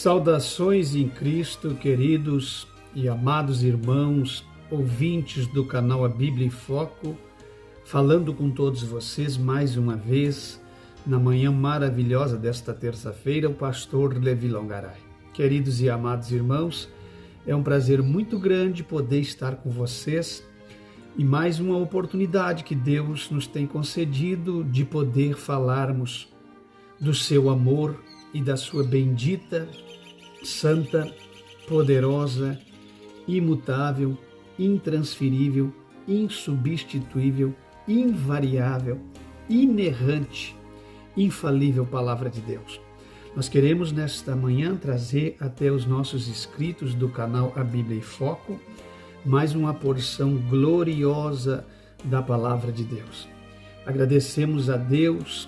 Saudações em Cristo, queridos e amados irmãos, ouvintes do canal A Bíblia em Foco, falando com todos vocês mais uma vez, na manhã maravilhosa desta terça-feira, o pastor Levi Longaray. Queridos e amados irmãos, é um prazer muito grande poder estar com vocês e mais uma oportunidade que Deus nos tem concedido de poder falarmos do seu amor e da sua bendita, santa, poderosa, imutável, intransferível, insubstituível, invariável, inerrante, infalível Palavra de Deus. Nós queremos nesta manhã trazer até os nossos inscritos do canal A Bíblia em Foco mais uma porção gloriosa da Palavra de Deus. Agradecemos a Deus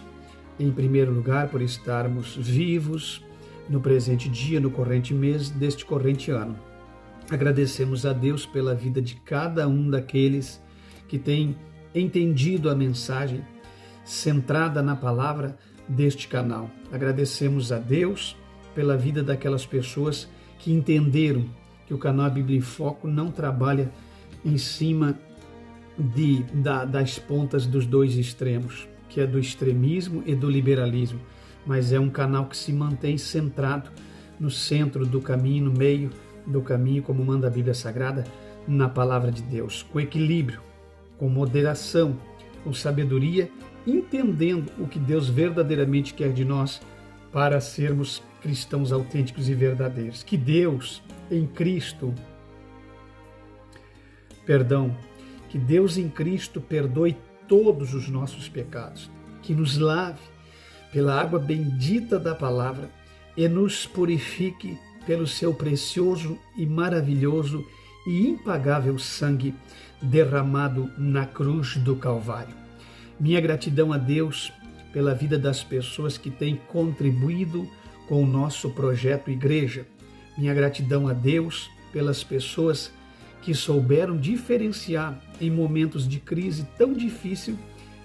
em primeiro lugar, por estarmos vivos no presente dia, no corrente mês deste corrente ano. Agradecemos a Deus pela vida de cada um daqueles que tem entendido a mensagem centrada na palavra deste canal. Agradecemos a Deus pela vida daquelas pessoas que entenderam que o canal A Bíblia em Foco não trabalha em cima das pontas dos dois extremos, que é do extremismo e do liberalismo, mas é um canal que se mantém centrado no centro do caminho, no meio do caminho, como manda a Bíblia Sagrada, na Palavra de Deus, com equilíbrio, com moderação, com sabedoria, entendendo o que Deus verdadeiramente quer de nós para sermos cristãos autênticos e verdadeiros. Que Deus em Cristo perdoe todos os nossos pecados, que nos lave pela água bendita da palavra e nos purifique pelo seu precioso e maravilhoso e impagável sangue derramado na cruz do Calvário. Minha gratidão a Deus pela vida das pessoas que têm contribuído com o nosso projeto Igreja. Minha gratidão a Deus pelas pessoas que souberam diferenciar em momentos de crise tão difícil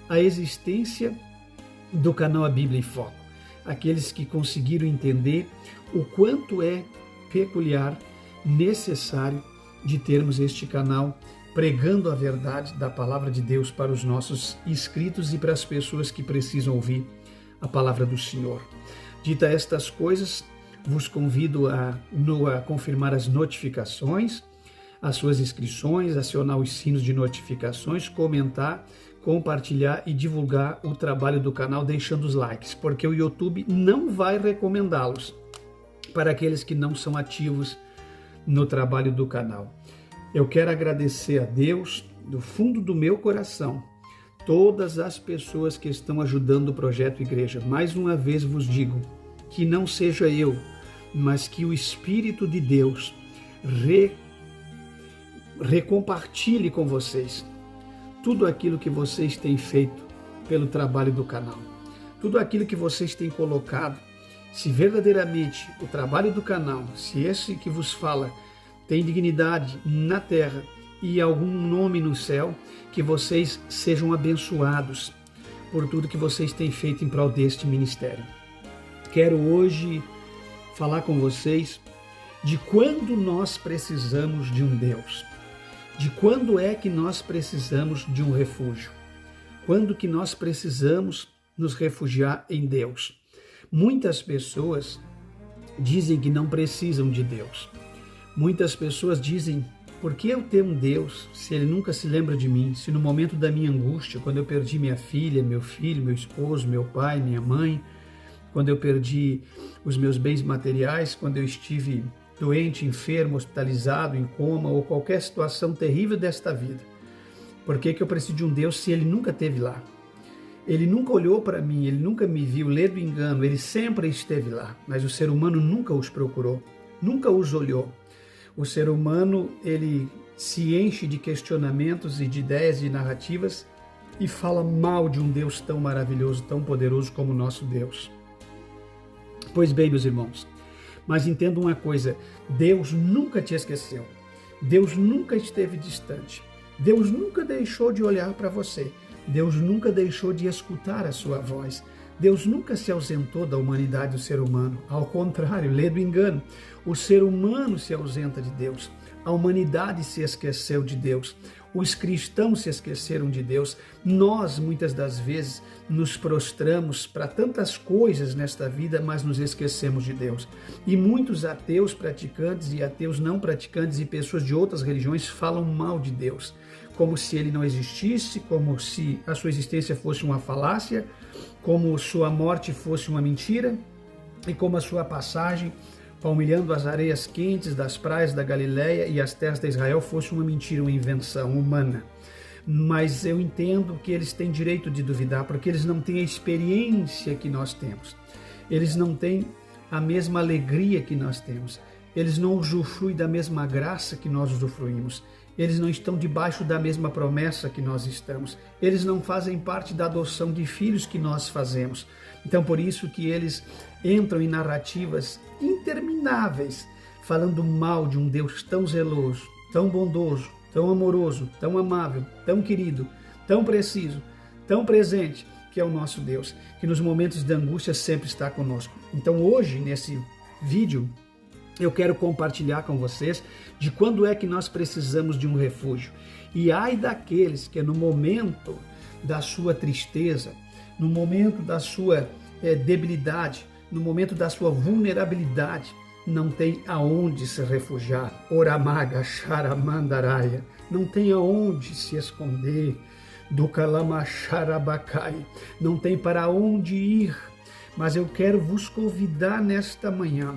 a existência do canal A Bíblia em Foco. Aqueles que conseguiram entender o quanto é peculiar, necessário de termos este canal pregando a verdade da Palavra de Deus para os nossos inscritos e para as pessoas que precisam ouvir a Palavra do Senhor. Dita estas coisas, vos convido a confirmar as notificações, as suas inscrições, acionar os sinos de notificações, comentar, compartilhar e divulgar o trabalho do canal deixando os likes, porque o YouTube não vai recomendá-los para aqueles que não são ativos no trabalho do canal. Eu quero agradecer a Deus do fundo do meu coração, todas as pessoas que estão ajudando o projeto Igreja. Mais uma vez vos digo que não seja eu, mas que o Espírito de Deus recompartilhe com vocês tudo aquilo que vocês têm feito pelo trabalho do canal, tudo aquilo que vocês têm colocado. Se verdadeiramente o trabalho do canal, se esse que vos fala tem dignidade na terra e algum nome no céu, que vocês sejam abençoados por tudo que vocês têm feito em prol deste ministério. Quero hoje falar com vocês de quando nós precisamos de um Deus. De quando é que nós precisamos de um refúgio? Quando que nós precisamos nos refugiar em Deus? Muitas pessoas dizem que não precisam de Deus. Muitas pessoas dizem, por que eu tenho um Deus se Ele nunca se lembra de mim? Se no momento da minha angústia, quando eu perdi minha filha, meu filho, meu esposo, meu pai, minha mãe, quando eu perdi os meus bens materiais, quando eu estive doente, enfermo, hospitalizado, em coma ou qualquer situação terrível desta vida. Por que eu preciso de um Deus se Ele nunca esteve lá? Ele nunca olhou para mim, Ele nunca me viu, lê do engano, Ele sempre esteve lá, mas o ser humano nunca os procurou, nunca os olhou. O ser humano, ele se enche de questionamentos e de ideias e narrativas e fala mal de um Deus tão maravilhoso, tão poderoso como o nosso Deus. Pois bem, meus irmãos, mas entenda uma coisa, Deus nunca te esqueceu, Deus nunca esteve distante, Deus nunca deixou de olhar para você, Deus nunca deixou de escutar a sua voz, Deus nunca se ausentou da humanidade do ser humano. Ao contrário, lê do engano. O ser humano se ausenta de Deus. A humanidade se esqueceu de Deus. Os cristãos se esqueceram de Deus. Nós, muitas das vezes, nos prostramos para tantas coisas nesta vida, mas nos esquecemos de Deus. E muitos ateus praticantes e ateus não praticantes e pessoas de outras religiões falam mal de Deus, como se ele não existisse, como se a sua existência fosse uma falácia, como sua morte fosse uma mentira e como a sua passagem palmilhando as areias quentes das praias da Galileia e as terras de Israel fosse uma mentira, uma invenção humana. Mas eu entendo que eles têm direito de duvidar, porque eles não têm a experiência que nós temos. Eles não têm a mesma alegria que nós temos. Eles não usufruem da mesma graça que nós usufruímos. Eles não estão debaixo da mesma promessa que nós estamos. Eles não fazem parte da adoção de filhos que nós fazemos. Então, por isso que eles entram em narrativas intermináveis, falando mal de um Deus tão zeloso, tão bondoso, tão amoroso, tão amável, tão querido, tão preciso, tão presente, que é o nosso Deus, que nos momentos de angústia sempre está conosco. Então, hoje, nesse vídeo, eu quero compartilhar com vocês de quando é que nós precisamos de um refúgio. E ai daqueles que no momento da sua tristeza, no momento da sua debilidade, no momento da sua vulnerabilidade, não tem aonde se refugiar. Oramaga, Charamandaraya, não tem aonde se esconder. Do Kalamacharabacai, não tem para onde ir. Mas eu quero vos convidar nesta manhã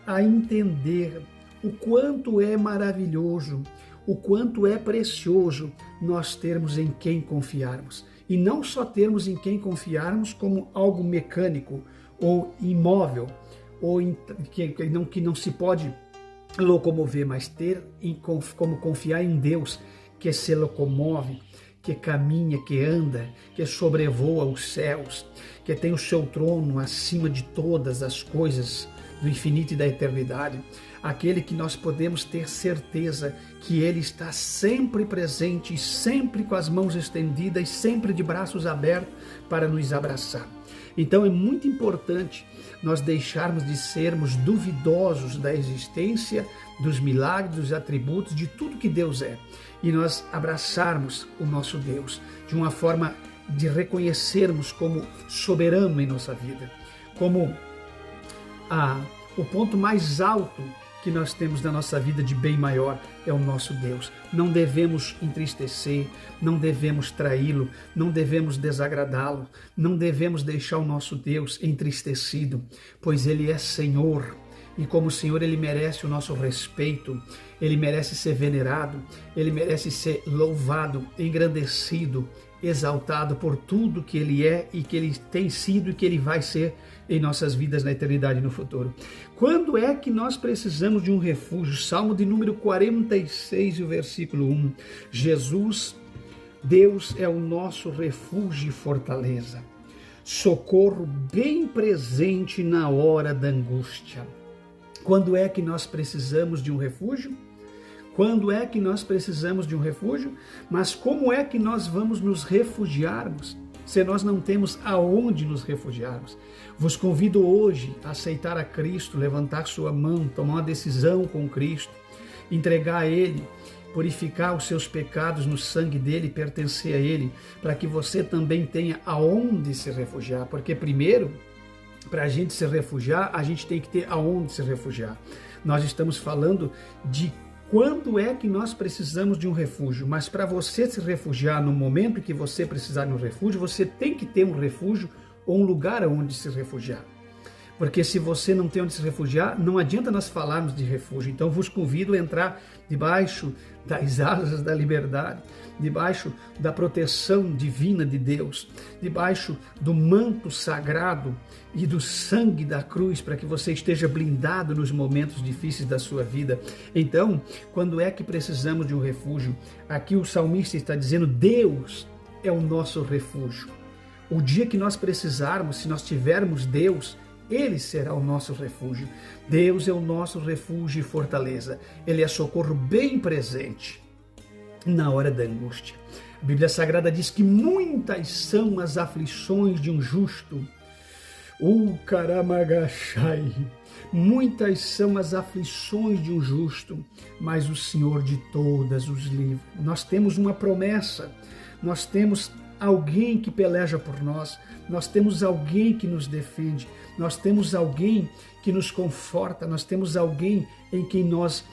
a entender o quanto é maravilhoso, o quanto é precioso nós termos em quem confiarmos. E não só termos em quem confiarmos como algo mecânico ou imóvel, ou que não se pode locomover, mas ter como confiar em Deus, que se locomove, que caminha, que anda, que sobrevoa os céus, que tem o seu trono acima de todas as coisas do infinito e da eternidade, aquele que nós podemos ter certeza que Ele está sempre presente, sempre com as mãos estendidas, sempre de braços abertos para nos abraçar. Então é muito importante nós deixarmos de sermos duvidosos da existência, dos milagres, dos atributos, de tudo que Deus é, e nós abraçarmos o nosso Deus de uma forma de reconhecermos como soberano em nossa vida, como o ponto mais alto que nós temos na nossa vida de bem maior é o nosso Deus. Não devemos entristecer, não devemos traí-lo, não devemos desagradá-lo, não devemos deixar o nosso Deus entristecido, pois Ele é Senhor. E como Senhor, Ele merece o nosso respeito, Ele merece ser venerado, Ele merece ser louvado, engrandecido, exaltado por tudo que Ele é e que Ele tem sido e que Ele vai ser em nossas vidas na eternidade e no futuro. Quando é que nós precisamos de um refúgio? Salmo de número 46, o versículo 1. Jesus, Deus é o nosso refúgio e fortaleza, socorro bem presente na hora da angústia. Quando é que nós precisamos de um refúgio? Quando é que nós precisamos de um refúgio? Mas como é que nós vamos nos refugiarmos se nós não temos aonde nos refugiarmos? Vos convido hoje a aceitar a Cristo, levantar sua mão, tomar uma decisão com Cristo, entregar a Ele, purificar os seus pecados no sangue dele, pertencer a Ele, para que você também tenha aonde se refugiar. Porque primeiro, para a gente se refugiar, a gente tem que ter aonde se refugiar. Nós estamos falando de quando é que nós precisamos de um refúgio, mas para você se refugiar no momento que você precisar de um refúgio, você tem que ter um refúgio ou um lugar onde se refugiar. Porque se você não tem onde se refugiar, não adianta nós falarmos de refúgio. Então vos convido a entrar debaixo das asas da liberdade, debaixo da proteção divina de Deus, debaixo do manto sagrado e do sangue da cruz, para que você esteja blindado nos momentos difíceis da sua vida. Então, quando é que precisamos de um refúgio? Aqui o salmista está dizendo: Deus é o nosso refúgio. O dia que nós precisarmos, se nós tivermos Deus, Ele será o nosso refúgio. Deus é o nosso refúgio e fortaleza. Ele é socorro bem presente na hora da angústia. A Bíblia Sagrada diz que muitas são as aflições de um justo, O Karamagashai. Muitas são as aflições de um justo, mas o Senhor de todas os livra. Nós temos uma promessa, nós temos alguém que peleja por nós, nós temos alguém que nos defende, nós temos alguém que nos conforta, nós temos alguém em quem nós,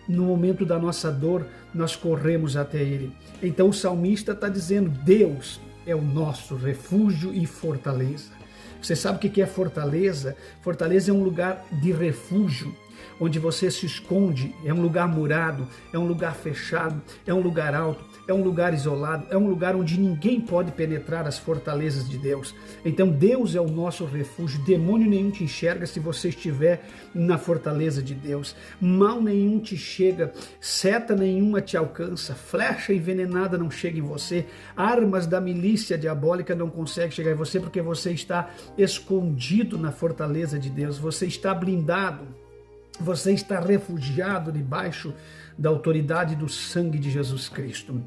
no momento da nossa dor, nós corremos até Ele. Então o salmista está dizendo, Deus é o nosso refúgio e fortaleza. Você sabe o que é fortaleza? Fortaleza é um lugar de refúgio, onde você se esconde, é um lugar murado, é um lugar fechado, é um lugar alto, é um lugar isolado, é um lugar onde ninguém pode penetrar as fortalezas de Deus. Então Deus é o nosso refúgio, demônio nenhum te enxerga se você estiver na fortaleza de Deus, mal nenhum te chega, seta nenhuma te alcança, flecha envenenada não chega em você, armas da milícia diabólica não conseguem chegar em você, porque você está escondido na fortaleza de Deus, você está blindado, você está refugiado debaixo da autoridade do sangue de Jesus Cristo.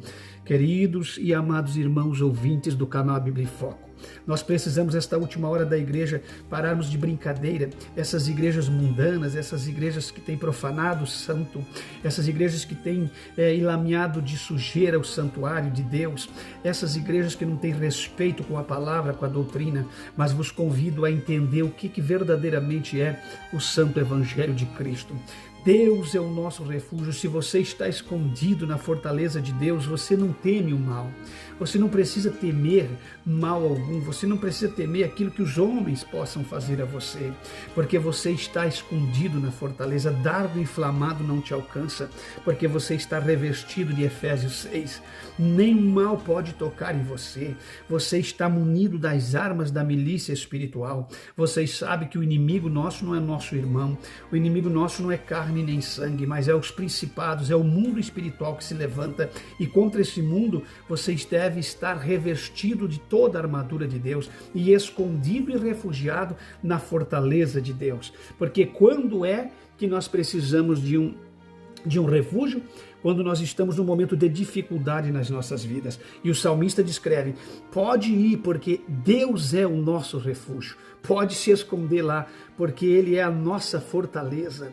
Queridos e amados irmãos ouvintes do canal Bíblia em Foco, nós precisamos, esta última hora da igreja, pararmos de brincadeira, essas igrejas mundanas, essas igrejas que têm profanado o santo, essas igrejas que têm enlameado de sujeira o santuário de Deus, essas igrejas que não têm respeito com a palavra, com a doutrina, mas vos convido a entender o que verdadeiramente é o santo evangelho de Cristo. Deus é o nosso refúgio. Se você está escondido na fortaleza de Deus, você não teme o mal. Você não precisa temer mal algum. Você não precisa temer aquilo que os homens possam fazer a você, porque você está escondido na fortaleza. Dardo inflamado não te alcança, porque você está revestido de Efésios 6. Nenhum mal pode tocar em você. Você está munido das armas da milícia espiritual. Vocês sabem que o inimigo nosso não é nosso irmão. O inimigo nosso não é carne nem sangue, mas é os principados, é o mundo espiritual que se levanta, e contra esse mundo vocês devem estar revestido de toda a armadura de Deus e escondido e refugiado na fortaleza de Deus. Porque quando é que nós precisamos de um refúgio? Quando nós estamos num momento de dificuldade nas nossas vidas. E o salmista descreve, pode ir porque Deus é o nosso refúgio. Pode se esconder lá, porque Ele é a nossa fortaleza.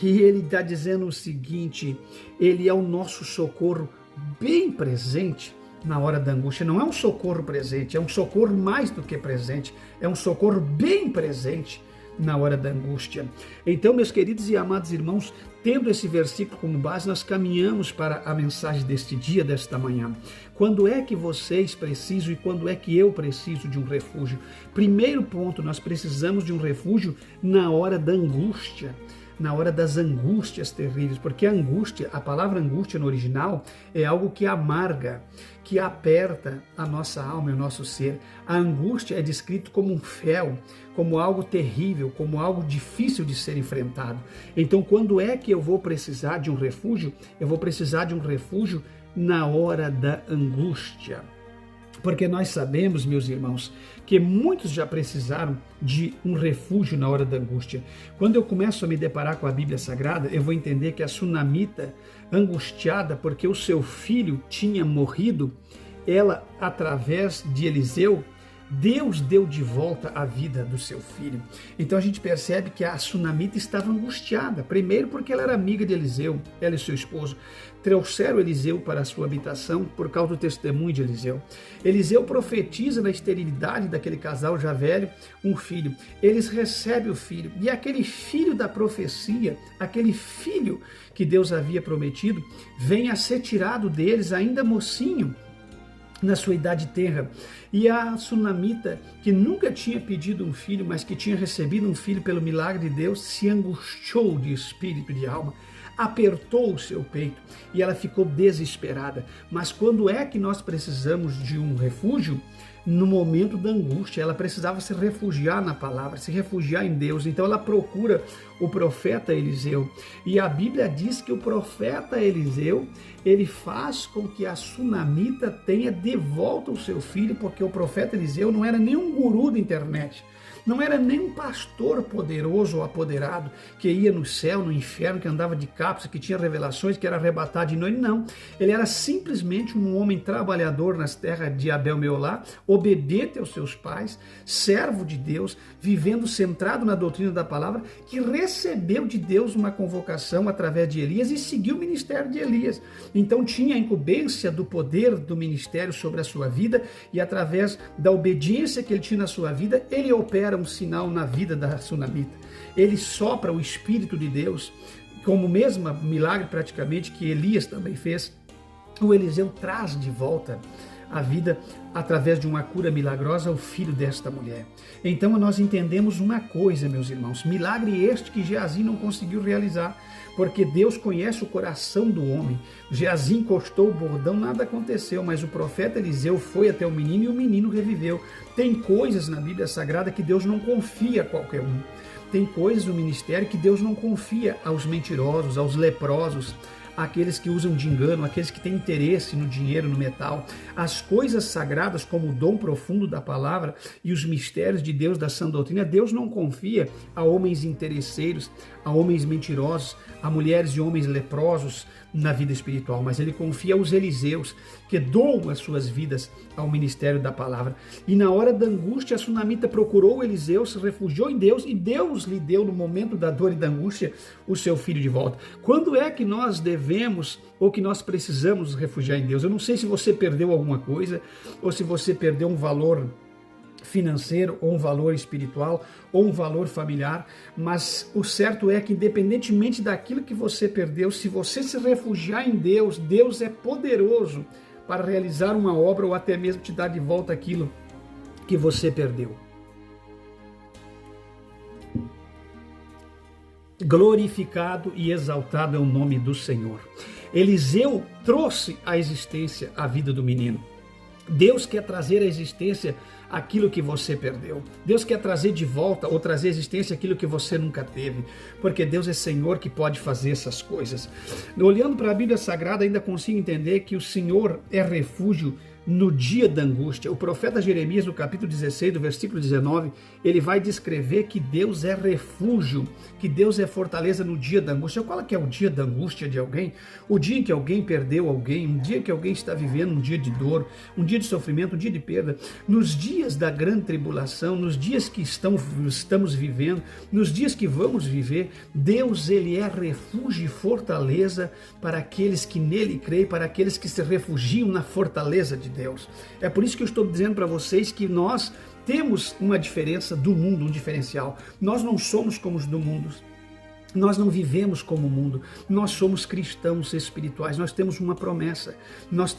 E Ele está dizendo o seguinte, Ele é o nosso socorro bem presente na hora da angústia. Não é um socorro presente, é um socorro mais do que presente, é um socorro bem presente na hora da angústia. Então, meus queridos e amados irmãos, tendo esse versículo como base, nós caminhamos para a mensagem deste dia, desta manhã. Quando é que vocês precisam e quando é que eu preciso de um refúgio? Primeiro ponto, nós precisamos de um refúgio na hora da angústia, na hora das angústias terríveis, porque a angústia, a palavra angústia no original é algo que amarga, que aperta a nossa alma e o nosso ser. A angústia é descrito como um fel, como algo terrível, como algo difícil de ser enfrentado. Então, quando é que eu vou precisar de um refúgio? Eu vou precisar de um refúgio na hora da angústia. Porque nós sabemos, meus irmãos, que muitos já precisaram de um refúgio na hora da angústia. Quando eu começo a me deparar com a Bíblia Sagrada, eu vou entender que a sunamita, angustiada porque o seu filho tinha morrido, ela, através de Eliseu, Deus deu de volta a vida do seu filho. Então a gente percebe que a sunamita estava angustiada. Primeiro porque ela era amiga de Eliseu, ela e seu esposo. Trouxeram Eliseu para a sua habitação por causa do testemunho de Eliseu. Eliseu profetiza na esterilidade daquele casal já velho um filho. Eles recebem o filho. E aquele filho da profecia, aquele filho que Deus havia prometido, vem a ser tirado deles ainda mocinho, na sua idade tenra. E a sunamita, que nunca tinha pedido um filho, mas que tinha recebido um filho pelo milagre de Deus, se angustiou de espírito e de alma, apertou o seu peito e ela ficou desesperada. Mas quando é que nós precisamos de um refúgio? No momento da angústia, ela precisava se refugiar na palavra, se refugiar em Deus. Então ela procura o profeta Eliseu. E a Bíblia diz que o profeta Eliseu, ele faz com que a sunamita tenha de volta o seu filho, porque o profeta Eliseu não era nenhum guru da internet, não era nem um pastor poderoso ou apoderado que ia no céu, no inferno, que andava de cápsula, que tinha revelações, que era arrebatado de noite. Não, ele era simplesmente um homem trabalhador nas terras de Abel Meolá, obediente aos seus pais, servo de Deus, vivendo centrado na doutrina da palavra, que recebeu de Deus uma convocação através de Elias e seguiu o ministério de Elias. Então tinha a incumbência do poder do ministério sobre a sua vida, e através da obediência que ele tinha na sua vida, ele opera um sinal na vida da sunamita. Ele sopra o Espírito de Deus, como o mesmo milagre praticamente que Elias também fez. O Eliseu traz de volta a vida através de uma cura milagrosa ao filho desta mulher. Então nós entendemos uma coisa, meus irmãos, milagre este que Geazi não conseguiu realizar, porque Deus conhece o coração do homem. Geazi encostou o bordão, nada aconteceu, mas o profeta Eliseu foi até o menino e o menino reviveu. Tem coisas na Bíblia Sagrada que Deus não confia a qualquer um. Tem coisas no ministério que Deus não confia aos mentirosos, aos leprosos, aqueles que usam de engano, aqueles que têm interesse no dinheiro, no metal. As coisas sagradas, como o dom profundo da palavra e os mistérios de Deus, da sã doutrina, Deus não confia a homens interesseiros, a homens mentirosos, a mulheres e homens leprosos na vida espiritual, mas ele confia aos Eliseus, que doam as suas vidas ao ministério da palavra. E na hora da angústia, a sunamita procurou Eliseu, se refugiou em Deus, e Deus lhe deu, no momento da dor e da angústia, o seu filho de volta. Quando é que nós devemos ou que nós precisamos refugiar em Deus? Eu não sei se você perdeu alguma coisa, ou se você perdeu um valor financeiro, ou um valor espiritual, ou um valor familiar, mas o certo é que, independentemente daquilo que você perdeu, se você se refugiar em Deus, Deus é poderoso para realizar uma obra ou até mesmo te dar de volta aquilo que você perdeu. Glorificado e exaltado é o nome do Senhor. Eliseu trouxe à existência a vida do menino. Deus quer trazer à existência aquilo que você perdeu. Deus quer trazer de volta ou trazer à existência aquilo que você nunca teve, porque Deus é Senhor que pode fazer essas coisas. Olhando para a Bíblia Sagrada, ainda consigo entender que o Senhor é refúgio no dia da angústia. O profeta Jeremias, no capítulo 16, do versículo 19, ele vai descrever que Deus é refúgio, que Deus é fortaleza no dia da angústia. Qual é que é o dia da angústia de alguém? O dia em que alguém perdeu alguém, um dia que alguém está vivendo um dia de dor, um dia de sofrimento, um dia de perda. Nos dias da grande tribulação, nos dias que estamos vivendo, nos dias que vamos viver, Deus, ele é refúgio e fortaleza para aqueles que nele creem, para aqueles que se refugiam na fortaleza de Deus. É por isso que eu estou dizendo para vocês que nós temos uma diferença do mundo, um diferencial. Nós não somos como os do mundo. Nós não vivemos como o mundo, nós somos cristãos espirituais, nós temos uma promessa,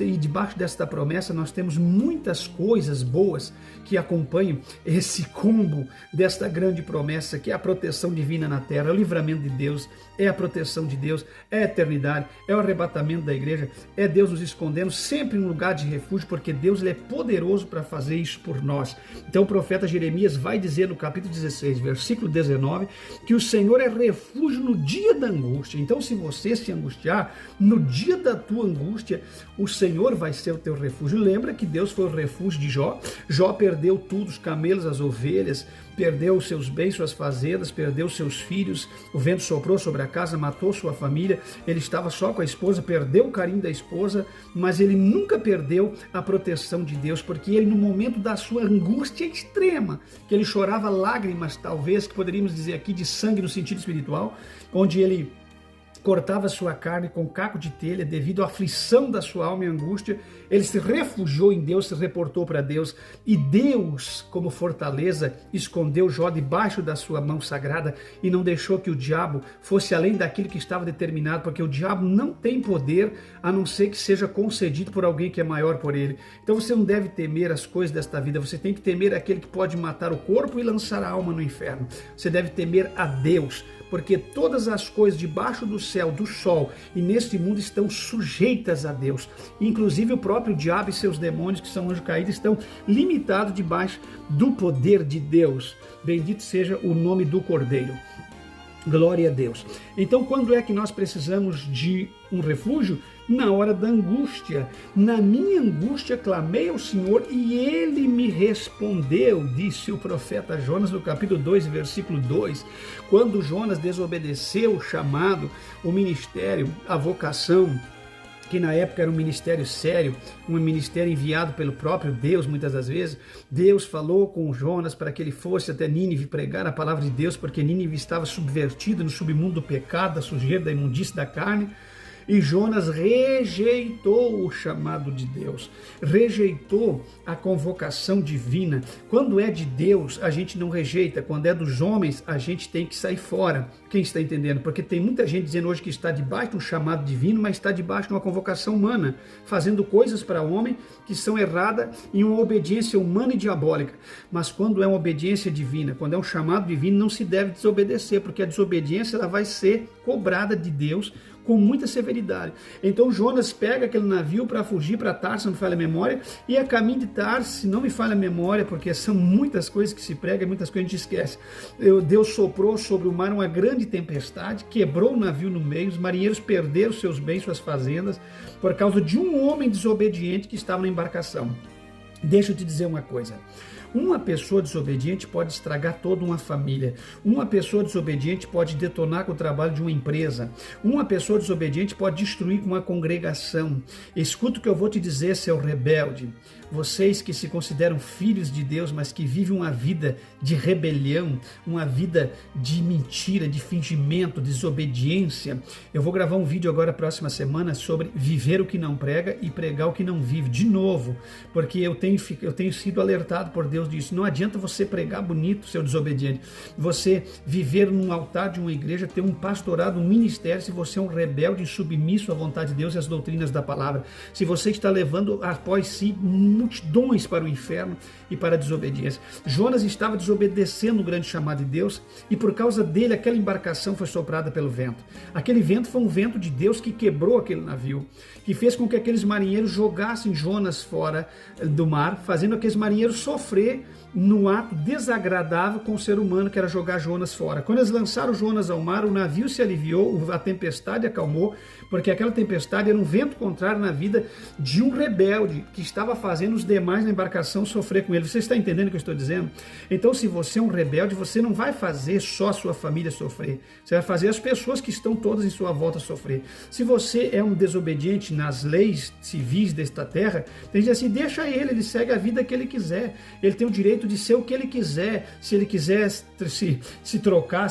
e debaixo desta promessa nós temos muitas coisas boas que acompanham esse combo desta grande promessa, que é a proteção divina na terra, é o livramento de Deus, é a proteção de Deus, é a eternidade, é o arrebatamento da igreja, é Deus nos escondendo sempre em um lugar de refúgio, porque Deus, ele é poderoso para fazer isso por nós. Então o profeta Jeremias vai dizer no capítulo 16, versículo 19, que o Senhor é refúgio no dia da angústia. Então, se você se angustiar, no dia da tua angústia, o Senhor vai ser o teu refúgio. Lembra que Deus foi o refúgio de Jó? Jó perdeu tudo, os camelos, as ovelhas, perdeu os seus bens, suas fazendas, perdeu seus filhos, o vento soprou sobre a casa, matou sua família, ele estava só com a esposa, perdeu o carinho da esposa, mas ele nunca perdeu a proteção de Deus, porque ele, no momento da sua angústia extrema, que ele chorava lágrimas, talvez, que poderíamos dizer aqui, de sangue no sentido espiritual, onde ele cortava sua carne com caco de telha devido à aflição da sua alma e angústia, ele se refugiou em Deus, se reportou para Deus, e Deus, como fortaleza, escondeu Jó debaixo da sua mão sagrada e não deixou que o diabo fosse além daquilo que estava determinado, porque o diabo não tem poder a não ser que seja concedido por alguém que é maior por ele. Então você não deve temer as coisas desta vida, você tem que temer aquele que pode matar o corpo e lançar a alma no inferno. Você deve temer a Deus, porque todas as coisas debaixo do céu, do sol e neste mundo estão sujeitas a Deus. Inclusive o próprio diabo e seus demônios, que são anjos caídos, estão limitados debaixo do poder de Deus. Bendito seja o nome do Cordeiro. Glória a Deus. Então, quando é que nós precisamos de um refúgio? Na hora da angústia. Na minha angústia clamei ao Senhor e Ele me respondeu, disse o profeta Jonas no capítulo 2, versículo 2. Quando Jonas desobedeceu o chamado, o ministério, a vocação, que na época era um ministério sério, um ministério enviado pelo próprio Deus, muitas das vezes. Deus falou com Jonas para que ele fosse até Nínive pregar a palavra de Deus, porque Nínive estava subvertida no submundo do pecado, da sujeira, da imundície da carne. E Jonas rejeitou o chamado de Deus, rejeitou a convocação divina. Quando é de Deus, a gente não rejeita. Quando é dos homens, a gente tem que sair fora. Quem está entendendo? Porque tem muita gente dizendo hoje que está debaixo de um chamado divino, mas está debaixo de uma convocação humana, fazendo coisas para o homem que são erradas em uma obediência humana e diabólica. Mas quando é uma obediência divina, quando é um chamado divino, não se deve desobedecer, porque a desobediência ela vai ser cobrada de Deus com muita severidade. Então Jonas pega aquele navio para fugir para Tarso, não me falha a memória, e a caminho de Tarso, se não me falha a memória, porque são muitas coisas que se prega, muitas coisas que a gente esquece. Deus soprou sobre o mar uma grande tempestade, quebrou o navio no meio, os marinheiros perderam seus bens, suas fazendas, por causa de um homem desobediente que estava na embarcação. Deixa eu te dizer uma coisa. Uma pessoa desobediente pode estragar toda uma família. Uma pessoa desobediente pode detonar com o trabalho de uma empresa. Uma pessoa desobediente pode destruir com uma congregação. Escuta o que eu vou te dizer, seu rebelde. Vocês que se consideram filhos de Deus, mas que vivem uma vida de rebelião, uma vida de mentira, de fingimento, desobediência. Eu vou gravar um vídeo agora, próxima semana, sobre viver o que não prega e pregar o que não vive. De novo, porque eu tenho sido alertado por Deus disso. Não adianta você pregar bonito, seu desobediente. Você viver num altar de uma igreja, ter um pastorado, um ministério, se você é um rebelde, submisso à vontade de Deus e às doutrinas da palavra. Se você está levando após si multidões para o inferno e para a desobediência. Jonas estava desobedecendo o grande chamado de Deus e por causa dele aquela embarcação foi soprada pelo vento. Aquele vento foi um vento de Deus que quebrou aquele navio, que fez com que aqueles marinheiros jogassem Jonas fora do mar, fazendo aqueles marinheiros sofrer no ato desagradável com o ser humano, que era jogar Jonas fora. Quando eles lançaram Jonas ao mar, o navio se aliviou, a tempestade acalmou, porque aquela tempestade era um vento contrário na vida de um rebelde que estava fazendo os demais na embarcação sofrer com ele. Você está entendendo o que eu estou dizendo? Então, se você é um rebelde, você não vai fazer só a sua família sofrer, você vai fazer as pessoas que estão todas em sua volta sofrer. Se você é um desobediente nas leis civis desta terra, tem que dizer assim, deixa ele segue a vida que ele quiser, ele tem o direito de ser o que ele quiser, se ele quiser se trocar,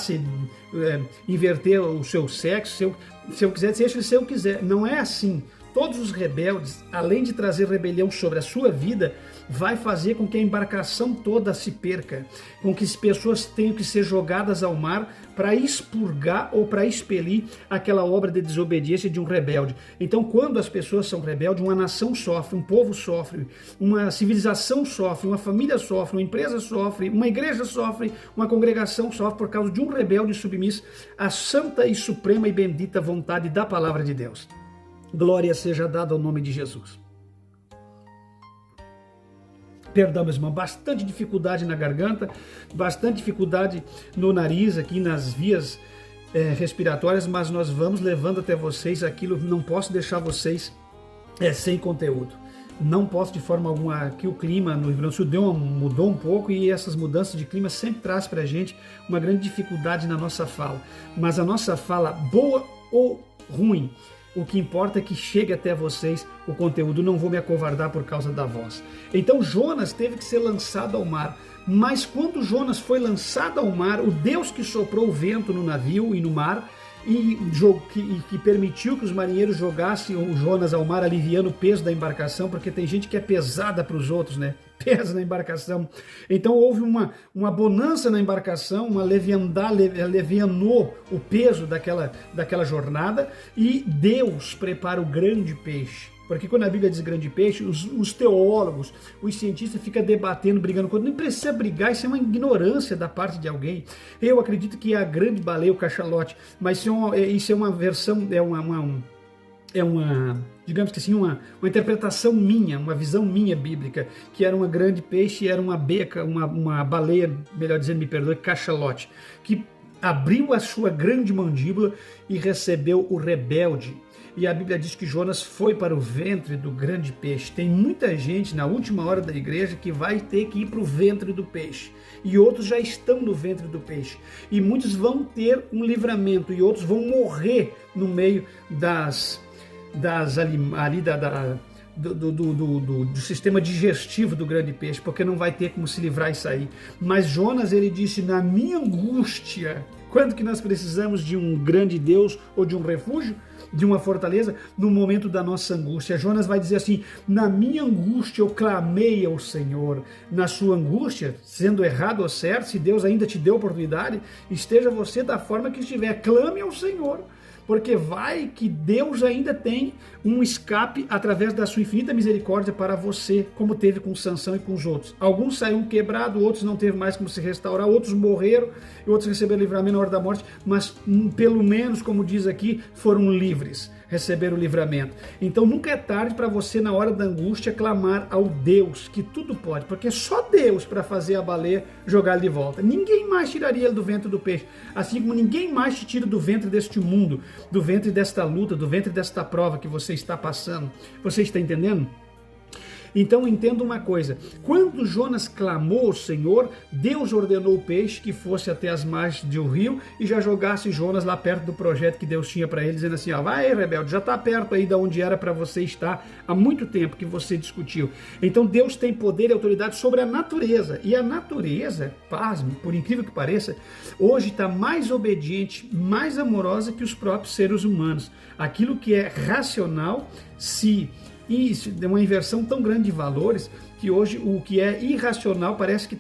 inverter o seu sexo, se eu quiser, deixa ele ser o que quiser. Não é assim. Todos os rebeldes, além de trazer rebelião sobre a sua vida, vai fazer com que a embarcação toda se perca, com que as pessoas tenham que ser jogadas ao mar para expurgar ou para expelir aquela obra de desobediência de um rebelde. Então, quando as pessoas são rebeldes, uma nação sofre, um povo sofre, uma civilização sofre, uma família sofre, uma empresa sofre, uma igreja sofre, uma congregação sofre por causa de um rebelde submisso à santa e suprema e bendita vontade da palavra de Deus. Glória seja dada ao nome de Jesus. Perdão, meu irmão, bastante dificuldade na garganta, bastante dificuldade no nariz, aqui nas vias respiratórias, mas nós vamos levando até vocês aquilo, não posso deixar vocês sem conteúdo. Não posso de forma alguma, aqui o clima no Rio Grande do Sul mudou um pouco e essas mudanças de clima sempre traz para a gente uma grande dificuldade na nossa fala. Mas a nossa fala, boa ou ruim, o que importa é que chegue até vocês o conteúdo, não vou me acovardar por causa da voz. Então Jonas teve que ser lançado ao mar, mas quando Jonas foi lançado ao mar, o Deus que soprou o vento no navio e no mar, e que permitiu que os marinheiros jogassem o Jonas ao mar, aliviando o peso da embarcação, porque tem gente que é pesada para os outros, né? Pesa na embarcação. Então houve uma bonança na embarcação, uma levianou o peso daquela jornada, e Deus prepara o grande peixe. Porque quando a Bíblia diz grande peixe, os teólogos, os cientistas ficam debatendo, brigando. Quando não precisa brigar, isso é uma ignorância da parte de alguém. Eu acredito que é a grande baleia, o cachalote, mas isso é uma versão, digamos que assim, uma interpretação minha, uma visão minha bíblica, que era uma grande peixe, era uma beca, uma baleia, melhor dizendo, me perdoe, cachalote, que abriu a sua grande mandíbula e recebeu o rebelde. E a Bíblia diz que Jonas foi para o ventre do grande peixe. Tem muita gente na última hora da igreja que vai ter que ir para o ventre do peixe. E outros já estão no ventre do peixe. E muitos vão ter um livramento e outros vão morrer no meio do sistema digestivo do grande peixe, porque não vai ter como se livrar e sair. Mas Jonas, ele disse, na minha angústia. Quando que nós precisamos de um grande Deus ou de um refúgio, de uma fortaleza? No momento da nossa angústia. Jonas vai dizer assim, na minha angústia eu clamei ao Senhor. Na sua angústia, sendo errado ou certo, se Deus ainda te deu oportunidade, esteja você da forma que estiver, clame ao Senhor. Porque vai que Deus ainda tem um escape através da sua infinita misericórdia para você, como teve com Sansão e com os outros. Alguns saíram quebrados, outros não teve mais como se restaurar, outros morreram e outros receberam livramento na hora da morte, mas pelo menos, como diz aqui, foram livres, receberam o livramento. Então nunca é tarde para você, na hora da angústia, clamar ao Deus que tudo pode, porque só Deus para fazer a baleia jogar ele de volta. Ninguém mais tiraria ele do ventre do peixe, assim como ninguém mais te tira do ventre deste mundo, do ventre desta luta, do ventre desta prova que você está passando. Você está entendendo? Então entenda uma coisa, quando Jonas clamou ao Senhor, Deus ordenou o peixe que fosse até as margens do rio e já jogasse Jonas lá perto do projeto que Deus tinha para ele, dizendo assim, ó, vai rebelde, já está perto aí de onde era para você estar há muito tempo que você discutiu. Então Deus tem poder e autoridade sobre a natureza, e a natureza, pasme, por incrível que pareça, hoje está mais obediente, mais amorosa que os próprios seres humanos. Aquilo que é racional, e isso é uma inversão tão grande de valores que hoje o que é irracional parece que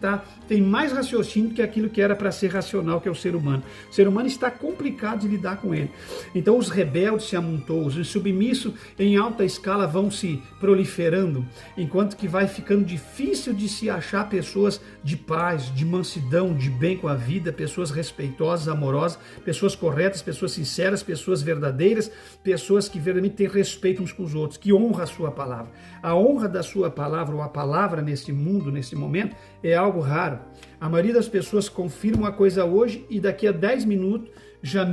tem mais raciocínio que aquilo que era para ser racional, que é o ser humano. O ser humano está complicado de lidar com ele. Então os rebeldes se amontoam, os submissos em alta escala vão se proliferando, enquanto que vai ficando difícil de se achar pessoas de paz, de mansidão, de bem com a vida, pessoas respeitosas, amorosas, pessoas corretas, pessoas sinceras, pessoas verdadeiras, pessoas que verdadeiramente têm respeito uns com os outros, que honram a sua palavra. A honra da sua palavra, ou a palavra nesse mundo, nesse momento, é algo raro. A maioria das pessoas confirma uma coisa hoje e daqui a 10 minutos já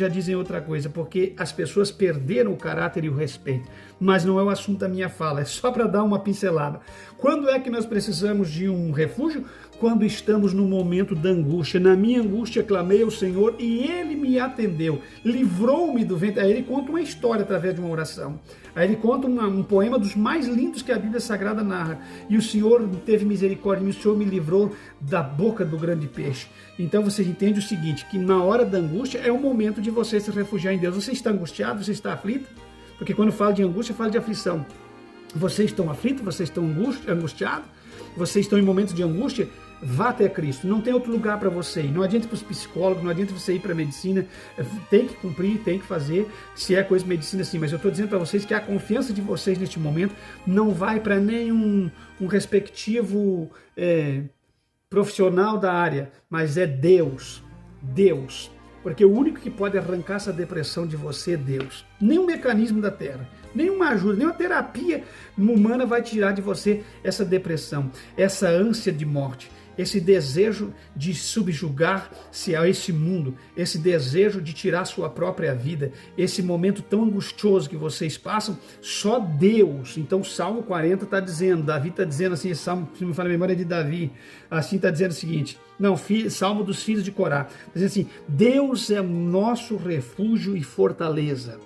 dizem outra coisa, porque as pessoas perderam o caráter e o respeito. Mas não é o assunto da minha fala, é só para dar uma pincelada. Quando é que nós precisamos de um refúgio? Quando estamos no momento da angústia. Na minha angústia clamei ao Senhor e Ele me atendeu, livrou-me do ventre. Aí ele conta uma história através de uma oração. Aí ele conta um poema dos mais lindos que a Bíblia Sagrada narra. E o Senhor teve misericórdia, e o Senhor me livrou da boca do grande peixe. Então você entende o seguinte, que na hora da angústia é o momento de você se refugiar em Deus. Você está angustiado? Você está aflito? Porque quando falo de angústia, falo de aflição. Vocês estão aflitos? Vocês estão angustiados? Vocês estão em momentos de angústia? Vá até Cristo, não tem outro lugar para você ir. Não adianta ir para os psicólogos, não adianta você ir para a medicina, tem que cumprir, tem que fazer, se é coisa de medicina sim, mas eu estou dizendo para vocês que a confiança de vocês neste momento não vai para nenhum respectivo profissional da área, mas é Deus, porque o único que pode arrancar essa depressão de você é Deus, nenhum mecanismo da terra, nenhuma ajuda, nenhuma terapia humana vai tirar de você essa depressão, essa ânsia de morte, esse desejo de subjugar-se a esse mundo, esse desejo de tirar sua própria vida, esse momento tão angustioso que vocês passam, só Deus. Então Salmo 40 está dizendo, Davi está dizendo assim, Salmo, se não me falha a memória, é de Davi, assim está dizendo o seguinte, Salmo dos filhos de Corá, está dizendo assim, Deus é o nosso refúgio e fortaleza,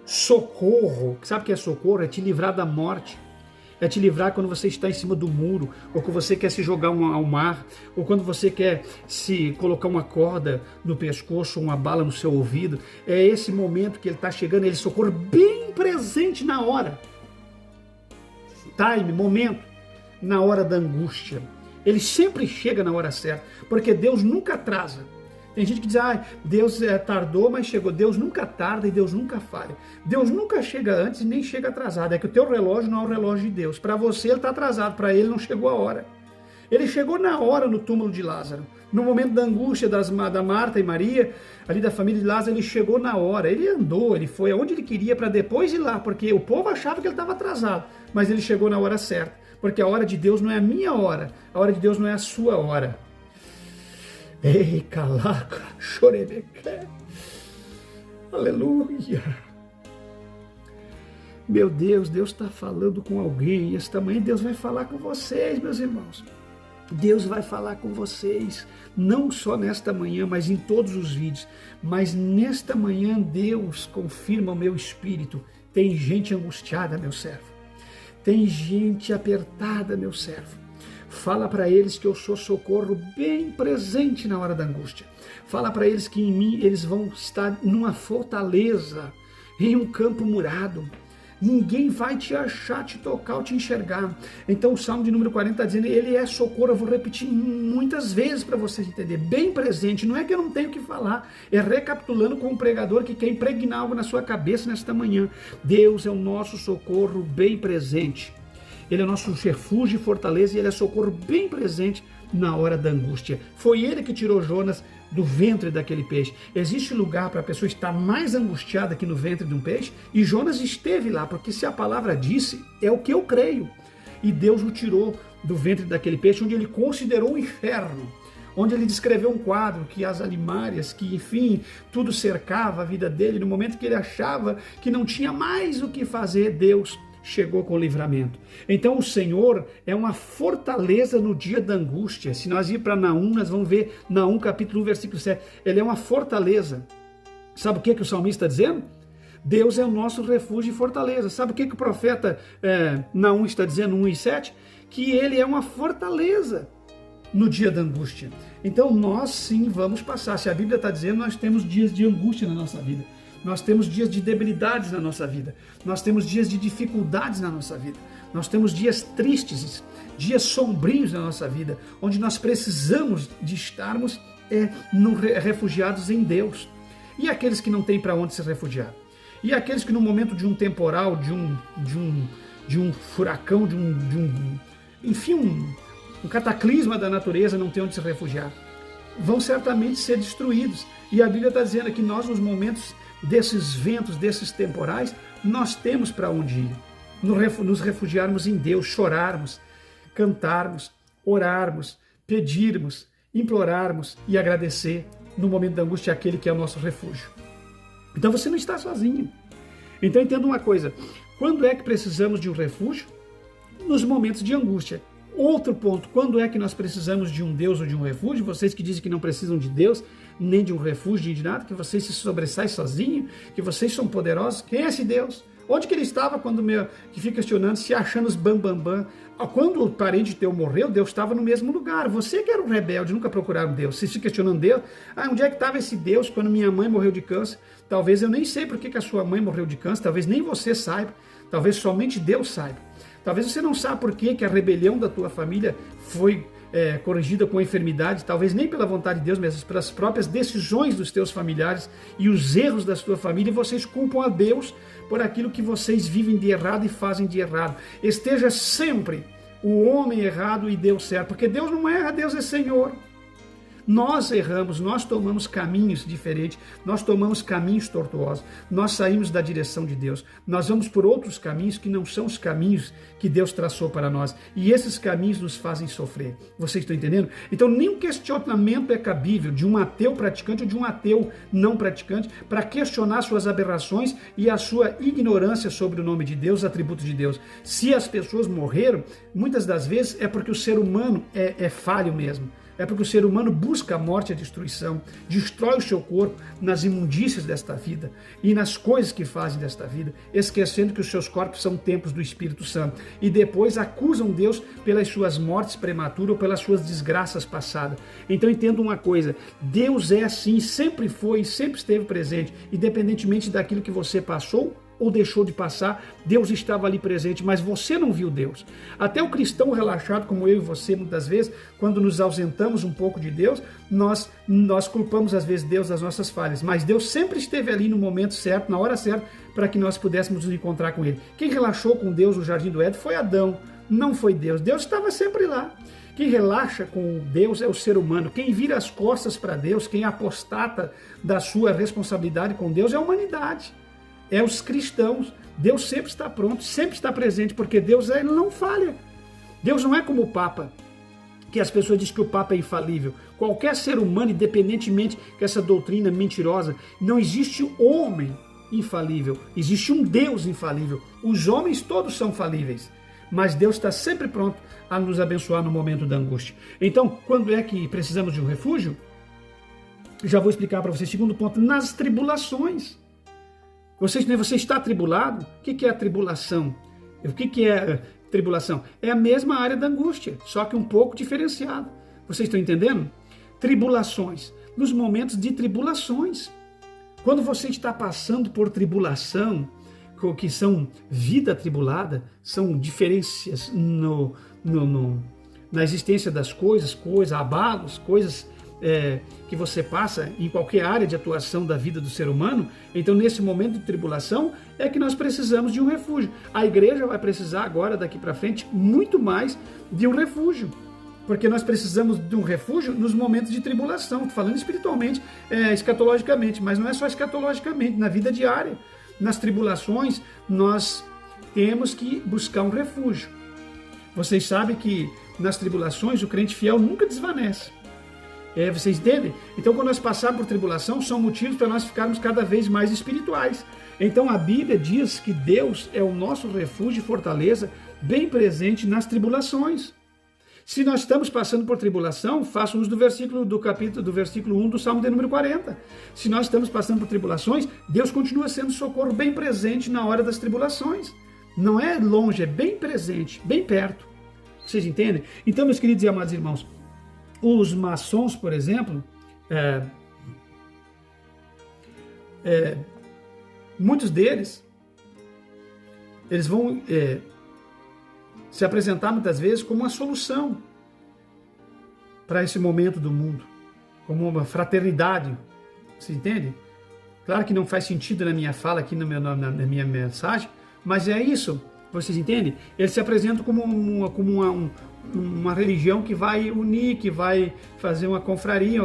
socorro. Sabe o que é socorro? É te livrar da morte, é te livrar quando você está em cima do muro, ou quando você quer se jogar ao mar, ou quando você quer se colocar uma corda no pescoço, uma bala no seu ouvido. É esse momento que ele está chegando, ele socorre bem presente na hora. Momento, na hora da angústia. Ele sempre chega na hora certa, porque Deus nunca atrasa. Tem gente que diz, Deus tardou, mas chegou. Deus nunca tarda e Deus nunca falha. Deus nunca chega antes e nem chega atrasado. É que o teu relógio não é o relógio de Deus. Para você ele está atrasado, para ele não chegou a hora. Ele chegou na hora no túmulo de Lázaro. No momento da angústia da Marta e Maria, ali da família de Lázaro, ele chegou na hora. Ele andou, ele foi aonde ele queria para depois ir lá, porque o povo achava que ele estava atrasado. Mas ele chegou na hora certa, porque a hora de Deus não é a minha hora. A hora de Deus não é a sua hora. Ei, calaca, chorebeque. Aleluia. Meu Deus, Deus está falando com alguém. E esta manhã Deus vai falar com vocês, meus irmãos. Deus vai falar com vocês, não só nesta manhã, mas em todos os vídeos. Mas nesta manhã Deus confirma o meu espírito. Tem gente angustiada, meu servo. Tem gente apertada, meu servo. Fala para eles que eu sou socorro bem presente na hora da angústia. Fala para eles que em mim eles vão estar numa fortaleza, em um campo murado. Ninguém vai te achar, te tocar ou te enxergar. Então o Salmo de número 40 está dizendo, ele é socorro. Eu vou repetir muitas vezes para vocês entenderem. Bem presente, não é que eu não tenho o que falar. É recapitulando com um pregador que quer impregnar algo na sua cabeça nesta manhã. Deus é o nosso socorro bem presente. Ele é o nosso refúgio e fortaleza e ele é socorro bem presente na hora da angústia. Foi ele que tirou Jonas do ventre daquele peixe. Existe lugar para a pessoa estar mais angustiada que no ventre de um peixe? E Jonas esteve lá, porque se a palavra disse, é o que eu creio. E Deus o tirou do ventre daquele peixe, onde ele considerou o inferno, onde ele descreveu um quadro que as alimárias, que enfim, tudo cercava a vida dele. No momento que ele achava que não tinha mais o que fazer, Deus chegou com o livramento. Então o Senhor é uma fortaleza no dia da angústia. Se nós ir para Naum, nós vamos ver Naum capítulo 1, versículo 7. Ele é uma fortaleza. Sabe o que o salmista está dizendo? Deus é o nosso refúgio e fortaleza. Sabe o que o profeta Naum está dizendo, 1 e 7? Que ele é uma fortaleza no dia da angústia. Então nós sim vamos passar. Se a Bíblia está dizendo, nós temos dias de angústia na nossa vida. Nós temos dias de debilidades na nossa vida. Nós temos dias de dificuldades na nossa vida. Nós temos dias tristes, dias sombrios na nossa vida, onde nós precisamos de estarmos refugiados em Deus. E aqueles que não têm para onde se refugiar? E aqueles que no momento de um temporal, de um furacão, um cataclisma da natureza, não têm onde se refugiar? Vão certamente ser destruídos. E a Bíblia está dizendo que nós, nos momentos desses ventos, desses temporais, nós temos para onde ir. Nos refugiarmos em Deus, chorarmos, cantarmos, orarmos, pedirmos, implorarmos e agradecer no momento da angústia aquele que é o nosso refúgio. Então você não está sozinho. Então entenda uma coisa, quando é que precisamos de um refúgio? Nos momentos de angústia. Outro ponto, quando é que nós precisamos de um Deus ou de um refúgio? Vocês que dizem que não precisam de Deus, nem de um refúgio, nem de nada, que vocês se sobressaem sozinhos, que vocês são poderosos. Quem é esse Deus? Onde que ele estava quando que fica questionando, se achando os bambambam? Quando o parente teu morreu, Deus estava no mesmo lugar. Você que era um rebelde, nunca procuraram Deus. Você se questionando Deus. Onde é que estava esse Deus quando minha mãe morreu de câncer? Talvez eu nem sei por que a sua mãe morreu de câncer, talvez nem você saiba, talvez somente Deus saiba. Talvez você não saiba por que a rebelião da tua família foi corrigida com a enfermidade, talvez nem pela vontade de Deus, mas pelas próprias decisões dos teus familiares e os erros da sua família, e vocês culpam a Deus por aquilo que vocês vivem de errado e fazem de errado. Esteja sempre o homem errado e Deus certo, porque Deus não erra, Deus é Senhor. Nós erramos, nós tomamos caminhos diferentes, nós tomamos caminhos tortuosos, nós saímos da direção de Deus, nós vamos por outros caminhos que não são os caminhos que Deus traçou para nós, e esses caminhos nos fazem sofrer. Vocês estão entendendo? Então nenhum questionamento é cabível de um ateu praticante ou de um ateu não praticante para questionar suas aberrações e a sua ignorância sobre o nome de Deus, os atributos de Deus. Se as pessoas morreram, muitas das vezes é porque o ser humano é falho mesmo. É porque o ser humano busca a morte e a destruição, destrói o seu corpo nas imundícias desta vida e nas coisas que fazem desta vida, esquecendo que os seus corpos são templos do Espírito Santo. E depois acusam Deus pelas suas mortes prematuras ou pelas suas desgraças passadas. Então entenda uma coisa, Deus é assim, sempre foi, sempre esteve presente, independentemente daquilo que você passou ou deixou de passar, Deus estava ali presente, mas você não viu Deus. Até o cristão relaxado, como eu e você, muitas vezes, quando nos ausentamos um pouco de Deus, nós culpamos às vezes Deus das nossas falhas, mas Deus sempre esteve ali no momento certo, na hora certa, para que nós pudéssemos nos encontrar com Ele. Quem relaxou com Deus no Jardim do Éden foi Adão, não foi Deus. Deus estava sempre lá. Quem relaxa com Deus é o ser humano. Quem vira as costas para Deus, quem apostata da sua responsabilidade com Deus é a humanidade. É os cristãos. Deus sempre está pronto, sempre está presente, porque Deus ele não falha. Deus não é como o Papa. que as pessoas dizem que o Papa é infalível. Qualquer ser humano, independentemente que essa doutrina é mentirosa, não existe homem infalível, existe um Deus infalível. Os homens todos são falíveis, mas Deus está sempre pronto a nos abençoar no momento da angústia. Então, quando é que precisamos de um refúgio? Já vou explicar para vocês. Segundo ponto, nas tribulações. Você está atribulado? O que é a tribulação? O que é tribulação? É a mesma área da angústia, só que um pouco diferenciada. Vocês estão entendendo? Tribulações. Nos momentos de tribulações. Quando você está passando por tribulação, que são vida atribulada, são diferenças na existência das coisas, abalos, coisas que você passa em qualquer área de atuação da vida do ser humano. Então, nesse momento de tribulação, é que nós precisamos de um refúgio. A igreja vai precisar agora, daqui para frente, muito mais de um refúgio. Porque nós precisamos de um refúgio nos momentos de tribulação. Estou falando espiritualmente, escatologicamente, mas não é só escatologicamente, na vida diária. Nas tribulações, nós temos que buscar um refúgio. Vocês sabem que nas tribulações o crente fiel nunca desvanece. Vocês entendem? Então, quando nós passarmos por tribulação, são motivos para nós ficarmos cada vez mais espirituais. Então, a Bíblia diz que Deus é o nosso refúgio e fortaleza, bem presente nas tribulações. Se nós estamos passando por tribulação, faça uso do versículo 1 do Salmo de número 40. Se nós estamos passando por tribulações, Deus continua sendo socorro bem presente na hora das tribulações. Não é longe, é bem presente, bem perto. Vocês entendem? Então, meus queridos e amados irmãos, os maçons, por exemplo, muitos deles, eles vão se apresentar muitas vezes como uma solução para esse momento do mundo, como uma fraternidade. Você entende? Claro que não faz sentido na minha fala aqui, na minha mensagem, mas é isso. Vocês entendem? Eles se apresentam como uma religião que vai unir, que vai fazer uma confraria,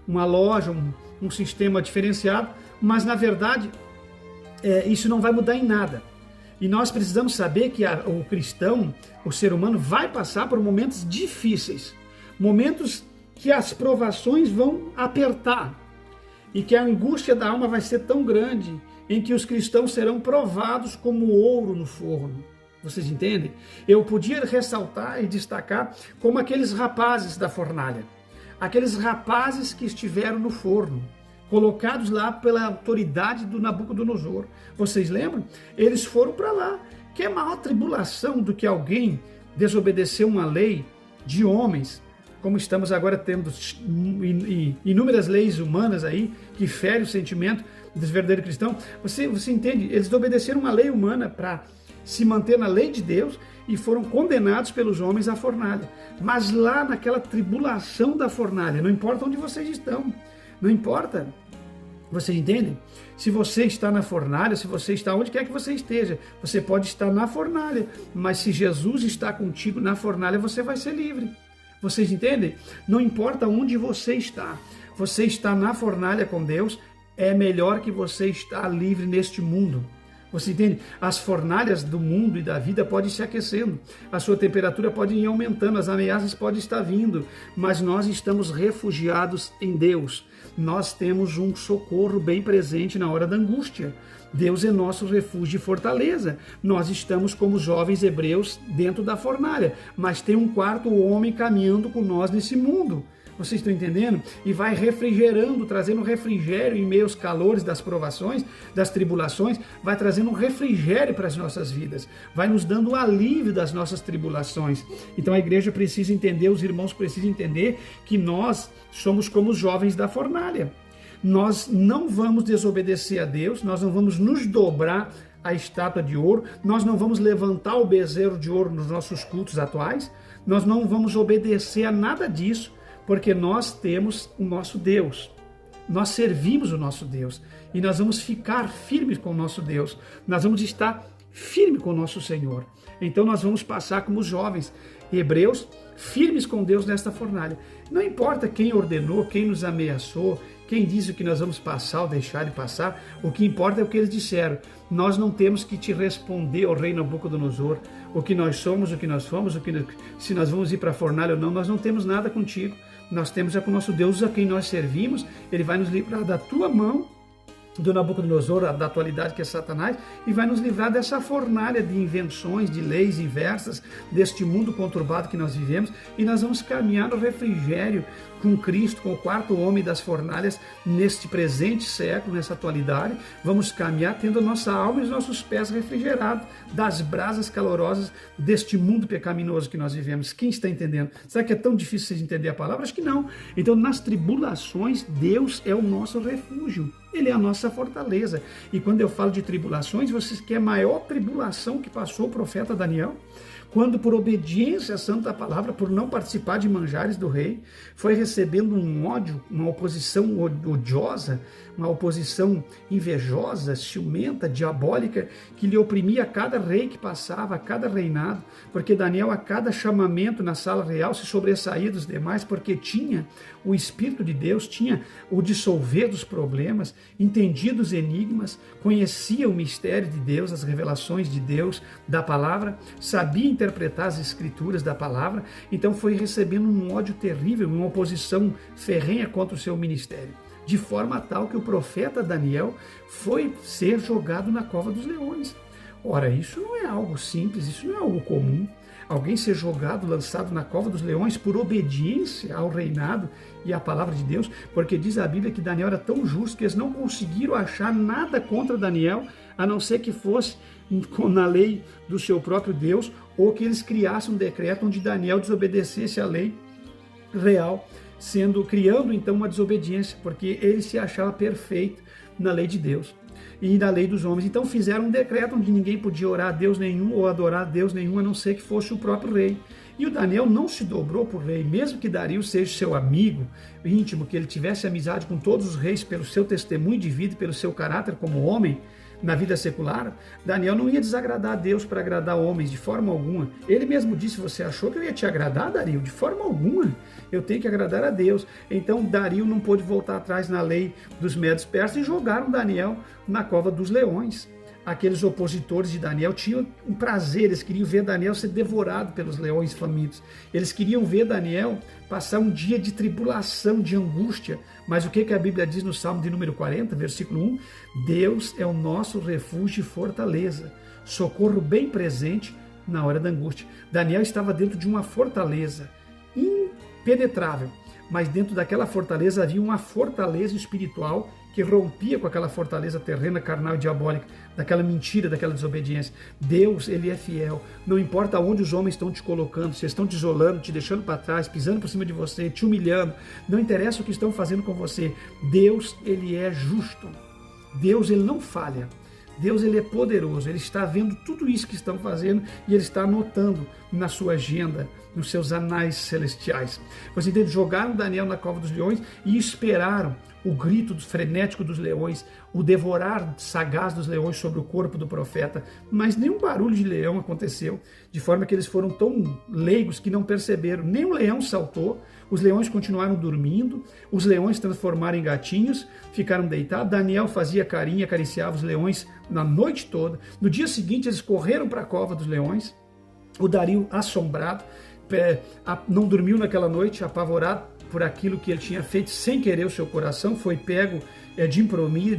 uma loja, um sistema diferenciado, mas na verdade isso não vai mudar em nada. E nós precisamos saber que o cristão, o ser humano, vai passar por momentos difíceis, momentos que as provações vão apertar e que a angústia da alma vai ser tão grande, em que os cristãos serão provados como ouro no forno. Vocês entendem? Eu podia ressaltar e destacar como aqueles rapazes da fornalha, aqueles rapazes que estiveram no forno, colocados lá pela autoridade do Nabucodonosor. Vocês lembram? Eles foram para lá. Que é maior tribulação do que alguém desobedecer uma lei de homens, como estamos agora tendo inúmeras leis humanas aí, que ferem o sentimento dos verdadeiros cristãos. Você entende? Eles desobedeceram uma lei humana para se manter na lei de Deus e foram condenados pelos homens à fornalha. Mas lá naquela tribulação da fornalha, não importa onde vocês estão, não importa, vocês entendem? Se você está na fornalha, se você está onde quer que você esteja, você pode estar na fornalha, mas se Jesus está contigo na fornalha, você vai ser livre. Vocês entendem? Não importa onde você está na fornalha com Deus, é melhor que você estar livre neste mundo. Você entende? As fornalhas do mundo e da vida podem se aquecendo, a sua temperatura pode ir aumentando, as ameaças podem estar vindo, mas nós estamos refugiados em Deus. Nós temos um socorro bem presente na hora da angústia. Deus é nosso refúgio e fortaleza. Nós estamos como jovens hebreus dentro da fornalha, mas tem um quarto homem caminhando com nós nesse mundo. Vocês estão entendendo? E vai refrigerando, trazendo refrigério em meio aos calores das provações, das tribulações, vai trazendo um refrigério para as nossas vidas, vai nos dando o alívio das nossas tribulações. Então a igreja precisa entender, os irmãos precisam entender que nós somos como os jovens da fornalha. Nós não vamos desobedecer a Deus, nós não vamos nos dobrar à estátua de ouro, nós não vamos levantar o bezerro de ouro nos nossos cultos atuais, nós não vamos obedecer a nada disso, porque nós temos o nosso Deus, nós servimos o nosso Deus e nós vamos ficar firmes com o nosso Deus, nós vamos estar firmes com o nosso Senhor. Então nós vamos passar como os jovens hebreus, firmes com Deus nesta fornalha. Não importa quem ordenou, quem nos ameaçou, Quem disse que nós vamos passar ou deixar de passar? O que importa é o que eles disseram. Nós não temos que te responder, ó rei Nabucodonosor, o que nós somos, o que nós fomos, se nós vamos ir para a fornalha ou não. Nós não temos nada contigo. Nós temos com o nosso Deus a quem nós servimos. Ele vai nos livrar da tua mão, do Nabucodonosor, da atualidade que é Satanás, e vai nos livrar dessa fornalha de invenções, de leis inversas, deste mundo conturbado que nós vivemos, e nós vamos caminhar no refrigério com Cristo, com o quarto homem das fornalhas, neste presente século, nessa atualidade. Vamos caminhar tendo a nossa alma e os nossos pés refrigerados das brasas calorosas deste mundo pecaminoso que nós vivemos. Quem está entendendo? Será que é tão difícil de entender a palavra? Acho que não. Então, nas tribulações, Deus é o nosso refúgio. Ele é a nossa fortaleza. E quando eu falo de tribulações, vocês querem a maior tribulação que passou o profeta Daniel? Quando, por obediência à santa palavra, por não participar de manjares do rei, foi recebendo um ódio, uma oposição odiosa, uma oposição invejosa, ciumenta, diabólica, que lhe oprimia a cada rei que passava, a cada reinado, porque Daniel, a cada chamamento na sala real, se sobressaía dos demais, porque tinha o Espírito de Deus, tinha o dissolver dos problemas, entendia dos enigmas, conhecia o mistério de Deus, as revelações de Deus, da palavra, sabia interpretar as escrituras da palavra, então foi recebendo um ódio terrível, uma oposição ferrenha contra o seu ministério, de forma tal que o profeta Daniel foi ser jogado na cova dos leões. Ora, isso não é algo simples, isso não é algo comum. Alguém ser jogado, lançado na cova dos leões por obediência ao reinado e à palavra de Deus, porque diz a Bíblia que Daniel era tão justo que eles não conseguiram achar nada contra Daniel, a não ser que fosse na lei do seu próprio Deus, ou que eles criassem um decreto onde Daniel desobedecesse a lei real, criando então uma desobediência, porque ele se achava perfeito na lei de Deus e na lei dos homens. Então fizeram um decreto onde ninguém podia orar a Deus nenhum ou adorar a Deus nenhum, a não ser que fosse o próprio rei. E o Daniel não se dobrou por rei, mesmo que Dario seja seu amigo íntimo, que ele tivesse amizade com todos os reis pelo seu testemunho de vida e pelo seu caráter como homem na vida secular. Daniel não ia desagradar a Deus para agradar homens, de forma alguma. Ele mesmo disse: você achou que eu ia te agradar, Dario? De forma alguma. Eu tenho que agradar a Deus. Então Dario não pôde voltar atrás na lei dos Medos Persas e jogaram Daniel na cova dos leões. Aqueles opositores de Daniel tinham um prazer, eles queriam ver Daniel ser devorado pelos leões famintos. Eles queriam ver Daniel passar um dia de tribulação, de angústia. Mas o que a Bíblia diz no Salmo de número 40, versículo 1? Deus é o nosso refúgio e fortaleza, socorro bem presente na hora da angústia. Daniel estava dentro de uma fortaleza impenetrável, mas dentro daquela fortaleza havia uma fortaleza espiritual que rompia com aquela fortaleza terrena, carnal e diabólica, daquela mentira, daquela desobediência. Deus, Ele é fiel. Não importa onde os homens estão te colocando, se estão te isolando, te deixando para trás, pisando por cima de você, te humilhando, não interessa o que estão fazendo com você. Deus, Ele é justo. Deus, Ele não falha. Deus, Ele é poderoso, Ele está vendo tudo isso que estão fazendo e Ele está anotando na sua agenda, nos seus anais celestiais. Você entende? Jogaram Daniel na cova dos leões e esperaram o grito frenético dos leões, o devorar sagaz dos leões sobre o corpo do profeta, mas nenhum barulho de leão aconteceu, de forma que eles foram tão leigos que não perceberam. Nem um leão saltou, os leões continuaram dormindo, os leões se transformaram em gatinhos, ficaram deitados. Daniel fazia carinho, acariciava os leões na noite toda. No dia seguinte eles correram para a cova dos leões. O Dario, assombrado, não dormiu naquela noite, apavorado por aquilo que ele tinha feito sem querer o seu coração, foi pego de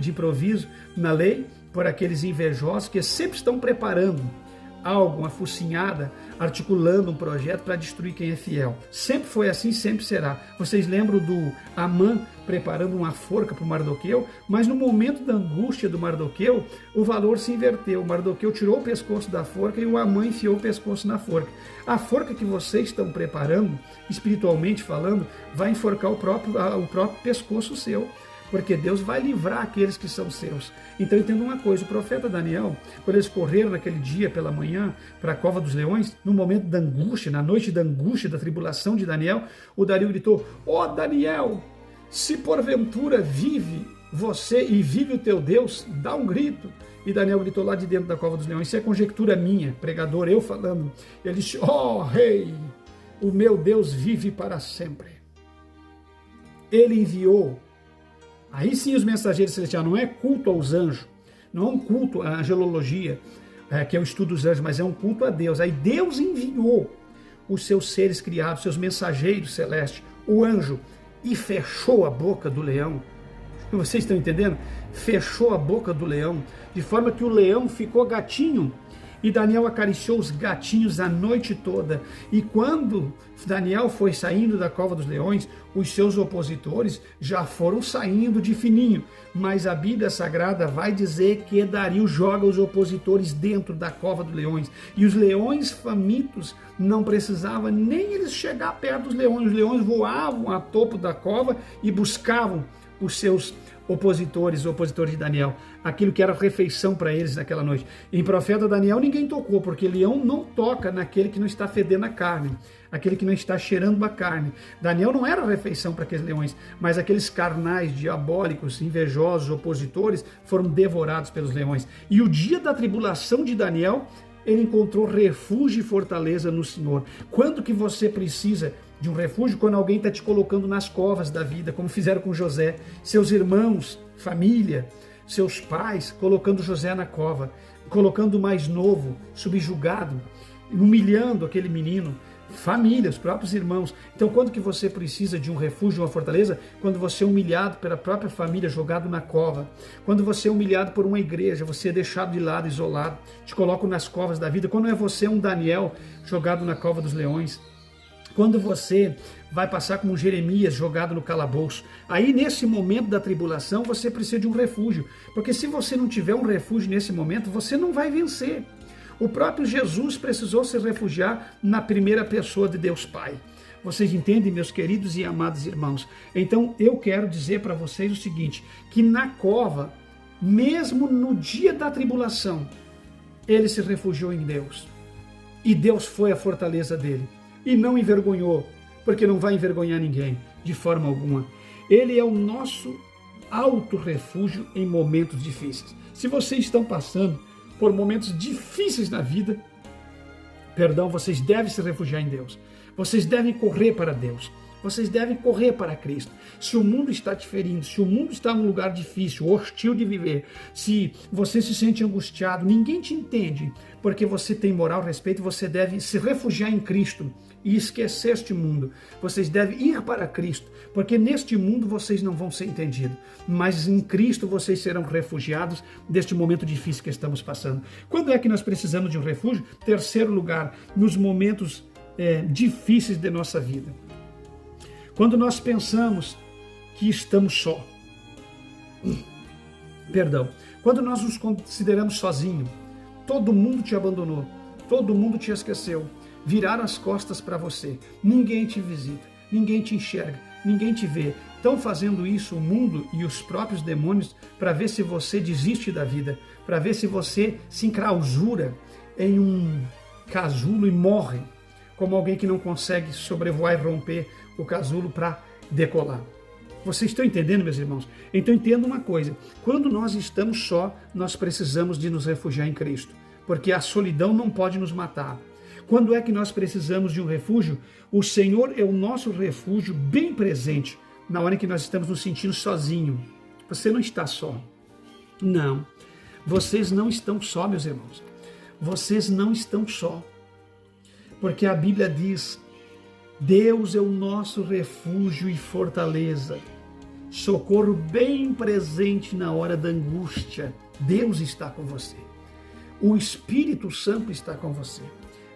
improviso na lei por aqueles invejosos que sempre estão preparando algo, uma focinhada, articulando um projeto para destruir quem é fiel. Sempre foi assim, sempre será. Vocês lembram do Amã preparando uma forca para o Mardoqueu? Mas no momento da angústia do Mardoqueu, o valor se inverteu. O Mardoqueu tirou o pescoço da forca e o Amã enfiou o pescoço na forca. A forca que vocês estão preparando, espiritualmente falando, vai enforcar o próprio pescoço seu, porque Deus vai livrar aqueles que são seus. Então entenda uma coisa, o profeta Daniel, quando eles correram naquele dia pela manhã para a cova dos leões, no momento da angústia, na noite da angústia, da tribulação de Daniel, o Dario gritou: ó Daniel, se porventura vive você e vive o teu Deus, dá um grito. E Daniel gritou lá de dentro da cova dos leões. Isso é conjectura minha, pregador, eu falando. Ele disse: ó rei, o meu Deus vive para sempre. Ele enviou Aí sim os mensageiros celestiais, não é culto aos anjos, não é um culto à angelologia, que é o estudo dos anjos, mas é um culto a Deus. Aí Deus enviou os seus seres criados, seus mensageiros celestes, o anjo, e fechou a boca do leão. Vocês estão entendendo? Fechou a boca do leão, de forma que o leão ficou gatinho. E Daniel acariciou os gatinhos a noite toda. E quando Daniel foi saindo da cova dos leões, os seus opositores já foram saindo de fininho. Mas a Bíblia Sagrada vai dizer que Dario joga os opositores dentro da cova dos leões. E os leões famintos não precisavam nem eles chegar perto dos leões. Os leões voavam a topo da cova e buscavam os seus opositores de Daniel, aquilo que era refeição para eles naquela noite. Em profeta Daniel ninguém tocou, porque leão não toca naquele que não está fedendo a carne, aquele que não está cheirando a carne. Daniel não era refeição para aqueles leões, mas aqueles carnais, diabólicos, invejosos, opositores, foram devorados pelos leões. E o dia da tribulação de Daniel, ele encontrou refúgio e fortaleza no Senhor. Quando que você precisa de um refúgio? Quando alguém está te colocando nas covas da vida, como fizeram com José, seus irmãos, família, seus pais, colocando José na cova, colocando o mais novo, subjugado, humilhando aquele menino, família, os próprios irmãos. Então, quando que você precisa de um refúgio, uma fortaleza? Quando você é humilhado pela própria família, jogado na cova. Quando você é humilhado por uma igreja, você é deixado de lado, isolado, te colocam nas covas da vida. Quando é você um Daniel jogado na cova dos leões. Quando você vai passar como um Jeremias jogado no calabouço, aí nesse momento da tribulação você precisa de um refúgio, porque se você não tiver um refúgio nesse momento, você não vai vencer. O próprio Jesus precisou se refugiar na primeira pessoa de Deus Pai. Vocês entendem, meus queridos e amados irmãos? Então eu quero dizer para vocês o seguinte, que na cova, mesmo no dia da tribulação, ele se refugiou em Deus. E Deus foi a fortaleza dele. E não envergonhou, porque não vai envergonhar ninguém, de forma alguma. Ele é o nosso alto refúgio em momentos difíceis. Se vocês estão passando por momentos difíceis na vida, vocês devem se refugiar em Deus. Vocês devem correr para Deus. Vocês devem correr para Cristo. Se o mundo está te ferindo, se o mundo está num lugar difícil, hostil de viver, se você se sente angustiado, ninguém te entende, porque você tem moral, respeito, você deve se refugiar em Cristo e esquecer este mundo. Vocês devem ir para Cristo, porque neste mundo vocês não vão ser entendidos, mas em Cristo vocês serão refugiados deste momento difícil que estamos passando. Quando é que nós precisamos de um refúgio? Terceiro lugar, nos momentos difíceis de nossa vida. Quando nós pensamos que estamos só. Quando nós nos consideramos sozinhos, todo mundo te abandonou, todo mundo te esqueceu, viraram as costas para você, ninguém te visita, ninguém te enxerga, ninguém te vê. Estão fazendo isso o mundo e os próprios demônios para ver se você desiste da vida, para ver se você se enclausura em um casulo e morre, como alguém que não consegue sobrevoar e romper o casulo para decolar. Vocês estão entendendo, meus irmãos? Então entenda uma coisa, quando nós estamos só, nós precisamos de nos refugiar em Cristo, porque a solidão não pode nos matar. Quando é que nós precisamos de um refúgio? O Senhor é o nosso refúgio bem presente, na hora em que nós estamos nos sentindo sozinhos. Você não está só. Não, vocês não estão só, meus irmãos. Vocês não estão só. Porque a Bíblia diz, Deus é o nosso refúgio e fortaleza, socorro bem presente na hora da angústia. Deus está com você. O Espírito Santo está com você.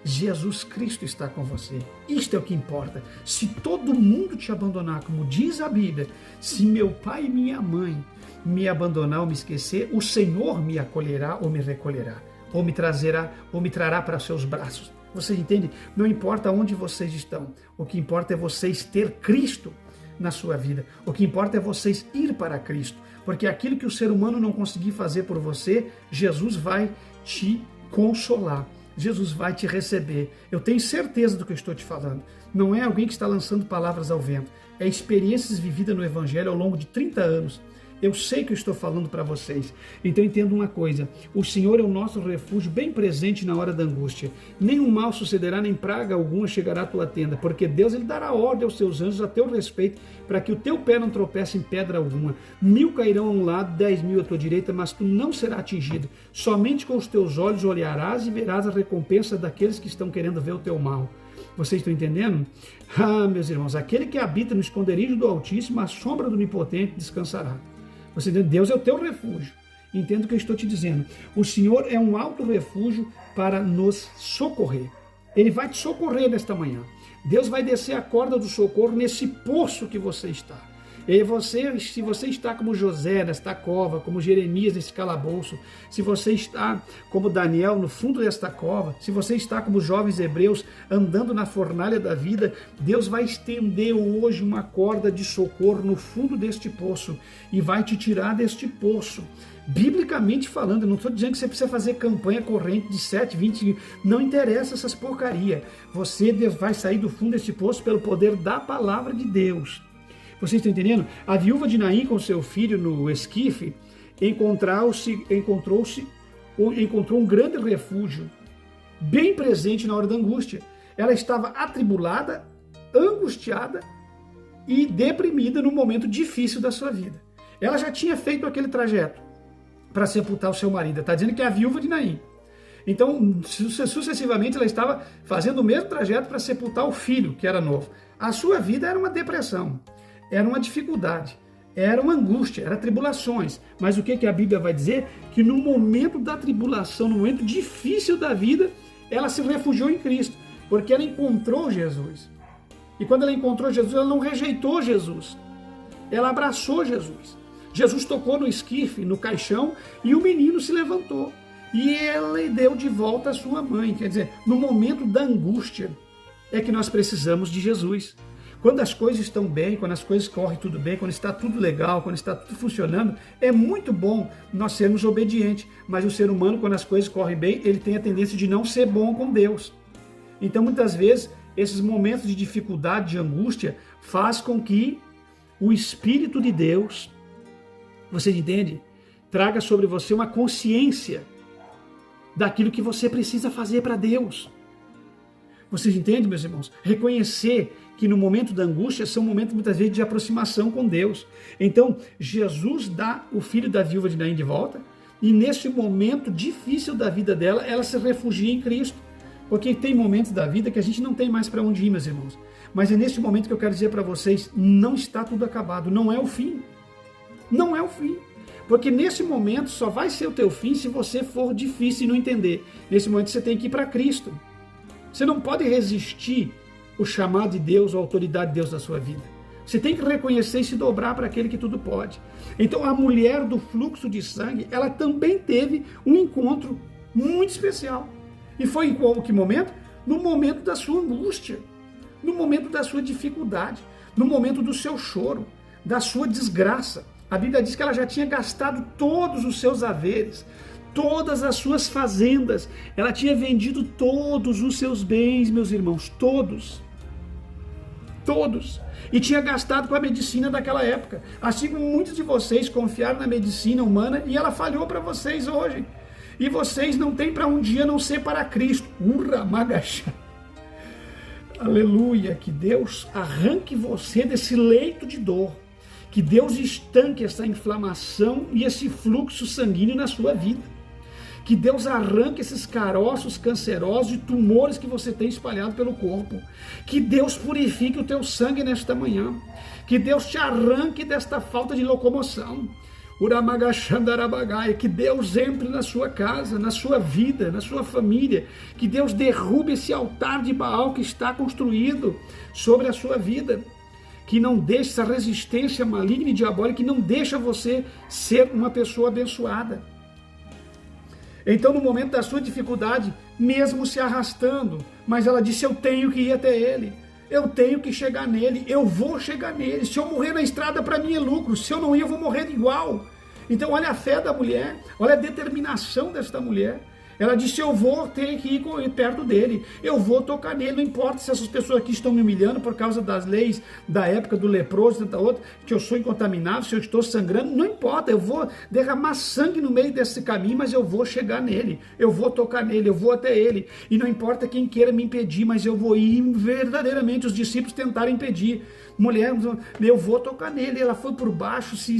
Jesus Cristo está com você. Isto é o que importa. Se todo mundo te abandonar, como diz a Bíblia, se meu pai e minha mãe me abandonar ou me esquecer, o Senhor me acolherá ou me recolherá, ou me trará para seus braços. Você entende? Não importa onde vocês estão. O que importa é vocês ter Cristo na sua vida. O que importa é vocês ir para Cristo. Porque aquilo que o ser humano não conseguir fazer por você, Jesus vai te consolar. Jesus vai te receber. Eu tenho certeza do que eu estou te falando. Não é alguém que está lançando palavras ao vento. É experiências vividas no Evangelho ao longo de 30 anos. Eu sei que eu estou falando para vocês. Então entenda uma coisa, o Senhor é o nosso refúgio bem presente na hora da angústia. Nenhum mal sucederá, nem praga alguma chegará à tua tenda, porque Deus ele dará ordem aos seus anjos a teu respeito, para que o teu pé não tropece em pedra alguma. 1000 cairão a um lado, 10.000 à tua direita, mas tu não serás atingido. Somente com os teus olhos olharás e verás a recompensa daqueles que estão querendo ver o teu mal. Vocês estão entendendo? Ah, meus irmãos, aquele que habita no esconderijo do Altíssimo, a sombra do Onipotente descansará. Você entende? Deus é o teu refúgio. Entenda o que eu estou te dizendo. O Senhor é um alto refúgio para nos socorrer. Ele vai te socorrer nesta manhã. Deus vai descer a corda do socorro nesse poço que você está. E você, se você está como José nesta cova, como Jeremias nesse calabouço, se você está como Daniel no fundo desta cova, se você está como os jovens hebreus andando na fornalha da vida, Deus vai estender hoje uma corda de socorro no fundo deste poço e vai te tirar deste poço. Biblicamente falando, eu não estou dizendo que você precisa fazer campanha corrente de 7, 20, não interessa essas porcaria. Você vai sair do fundo deste poço pelo poder da palavra de Deus. Vocês estão entendendo? A viúva de Naim com seu filho no esquife encontrou um grande refúgio, bem presente na hora da angústia. Ela estava atribulada, angustiada e deprimida no momento difícil da sua vida. Ela já tinha feito aquele trajeto para sepultar o seu marido. Está dizendo que é a viúva de Naim. Então, sucessivamente, ela estava fazendo o mesmo trajeto para sepultar o filho, que era novo. A sua vida era uma depressão. Era uma dificuldade, era uma angústia, era tribulações. Mas o que a Bíblia vai dizer? Que no momento da tribulação, no momento difícil da vida, ela se refugiou em Cristo, porque ela encontrou Jesus. E quando ela encontrou Jesus, ela não rejeitou Jesus, ela abraçou Jesus. Jesus tocou no esquife, no caixão, e o menino se levantou. E ela deu de volta a sua mãe. Quer dizer, no momento da angústia, é que nós precisamos de Jesus. Quando as coisas estão bem, quando as coisas correm tudo bem, quando está tudo legal, quando está tudo funcionando, é muito bom nós sermos obedientes. Mas o ser humano, quando as coisas correm bem, ele tem a tendência de não ser bom com Deus. Então, muitas vezes, esses momentos de dificuldade, de angústia, faz com que o Espírito de Deus, você entende? Traga sobre você uma consciência daquilo que você precisa fazer para Deus. Vocês entendem, meus irmãos? Reconhecer que no momento da angústia são momentos muitas vezes de aproximação com Deus. Então, Jesus dá o filho da viúva de Naim de volta e nesse momento difícil da vida dela, ela se refugia em Cristo. Porque tem momentos da vida que a gente não tem mais para onde ir, meus irmãos. Mas é nesse momento que eu quero dizer para vocês, não está tudo acabado, não é o fim. Não é o fim. Porque nesse momento só vai ser o teu fim se você for difícil e não entender. Nesse momento você tem que ir para Cristo. Você não pode resistir o chamado de Deus, a autoridade de Deus da sua vida. Você tem que reconhecer e se dobrar para aquele que tudo pode. Então a mulher do fluxo de sangue, ela também teve um encontro muito especial. E foi em que momento? No momento da sua angústia, no momento da sua dificuldade, no momento do seu choro, da sua desgraça. A Bíblia diz que ela já tinha gastado todos os seus haveres, todas as suas fazendas, ela tinha vendido todos os seus bens, meus irmãos, todos, e tinha gastado com a medicina daquela época, assim como muitos de vocês confiaram na medicina humana e ela falhou para vocês hoje, e vocês não têm para um dia não ser para Cristo. Urra, magacha. Aleluia, que Deus arranque você desse leito de dor, que Deus estanque essa inflamação e esse fluxo sanguíneo na sua vida. Que Deus arranque esses caroços cancerosos e tumores que você tem espalhado pelo corpo. Que Deus purifique o teu sangue nesta manhã. Que Deus te arranque desta falta de locomoção. Que Deus entre na sua casa, na sua vida, na sua família. Que Deus derrube esse altar de Baal que está construído sobre a sua vida. Que não deixe essa resistência maligna e diabólica, que não deixa você ser uma pessoa abençoada. Então, no momento da sua dificuldade, mesmo se arrastando, mas ela disse, eu tenho que ir até ele, eu tenho que chegar nele, eu vou chegar nele, se eu morrer na estrada, para mim é lucro, se eu não ir, eu vou morrer igual. Então, olha a fé da mulher, olha a determinação desta mulher, Ela disse, eu vou ter que ir perto dele, eu vou tocar nele, não importa se essas pessoas aqui estão me humilhando por causa das leis da época do leproso e tanta outra, que eu sou incontaminável, se eu estou sangrando, não importa, eu vou derramar sangue no meio desse caminho, mas eu vou chegar nele, eu vou tocar nele, eu vou até ele, e não importa quem queira me impedir, mas eu vou ir verdadeiramente, os discípulos tentaram impedir, mulher, eu vou tocar nele, ela foi por baixo, se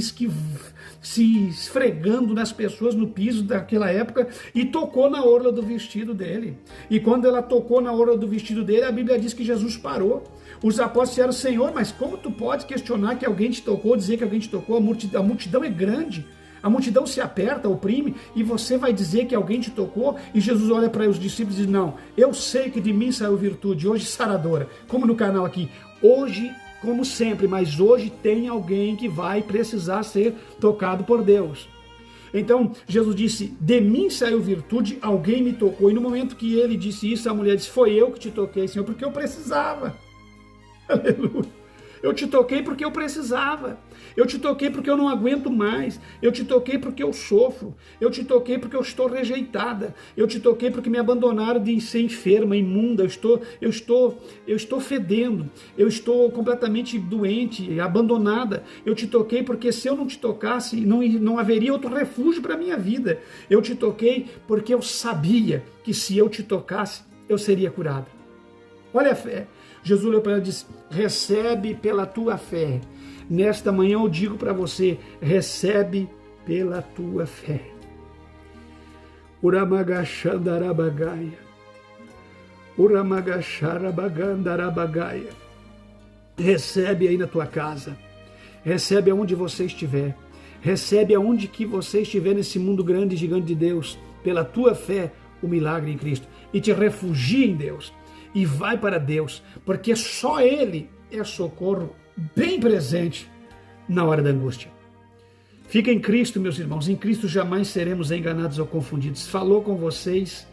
esfregando nas pessoas no piso daquela época e tocou na orla do vestido dele. E quando ela tocou na orla do vestido dele, a Bíblia diz que Jesus parou. Os apóstolos disseram, Senhor, mas como tu pode questionar que alguém te tocou, dizer que alguém te tocou? A multidão é grande. A multidão se aperta, oprime, e você vai dizer que alguém te tocou? E Jesus olha para os discípulos e diz, não, eu sei que de mim saiu virtude, hoje saradora, como no canal aqui, hoje, como sempre, mas hoje tem alguém que vai precisar ser tocado por Deus. Então, Jesus disse, de mim saiu virtude, alguém me tocou, e no momento que ele disse isso, a mulher disse, foi eu que te toquei, Senhor, porque eu precisava. Aleluia. Eu te toquei porque eu precisava. Eu te toquei porque eu não aguento mais. Eu te toquei porque eu sofro. Eu te toquei porque eu estou rejeitada. Eu te toquei porque me abandonaram de ser enferma, imunda. Eu estou fedendo. Eu estou completamente doente, abandonada. Eu te toquei porque se eu não te tocasse, não haveria outro refúgio para a minha vida. Eu te toquei porque eu sabia que se eu te tocasse, eu seria curada. Olha a fé. Jesus olhou para ela e disse, recebe pela tua fé. Nesta manhã eu digo para você, recebe pela tua fé. Uramagachandarabagaia. Uramagacharabagandarabagai. Recebe aí na tua casa. Recebe aonde você estiver. Recebe aonde que você estiver nesse mundo grande e gigante de Deus. Pela tua fé, o milagre em Cristo. E te refugia em Deus. E vai para Deus, porque só Ele é socorro bem presente na hora da angústia. Fica em Cristo, meus irmãos, em Cristo jamais seremos enganados ou confundidos. Falou com vocês,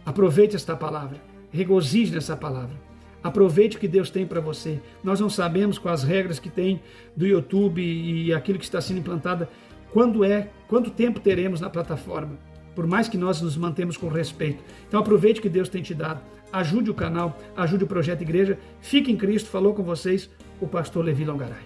aproveite esta palavra, regozije nessa palavra, aproveite o que Deus tem para você. Nós não sabemos quais regras que tem do YouTube e aquilo que está sendo implantado, quanto tempo teremos na plataforma, por mais que nós nos mantemos com respeito. Então aproveite o que Deus tem te dado. Ajude o canal, ajude o Projeto Igreja. Fique em Cristo. Falou com vocês o pastor Levi Longaray.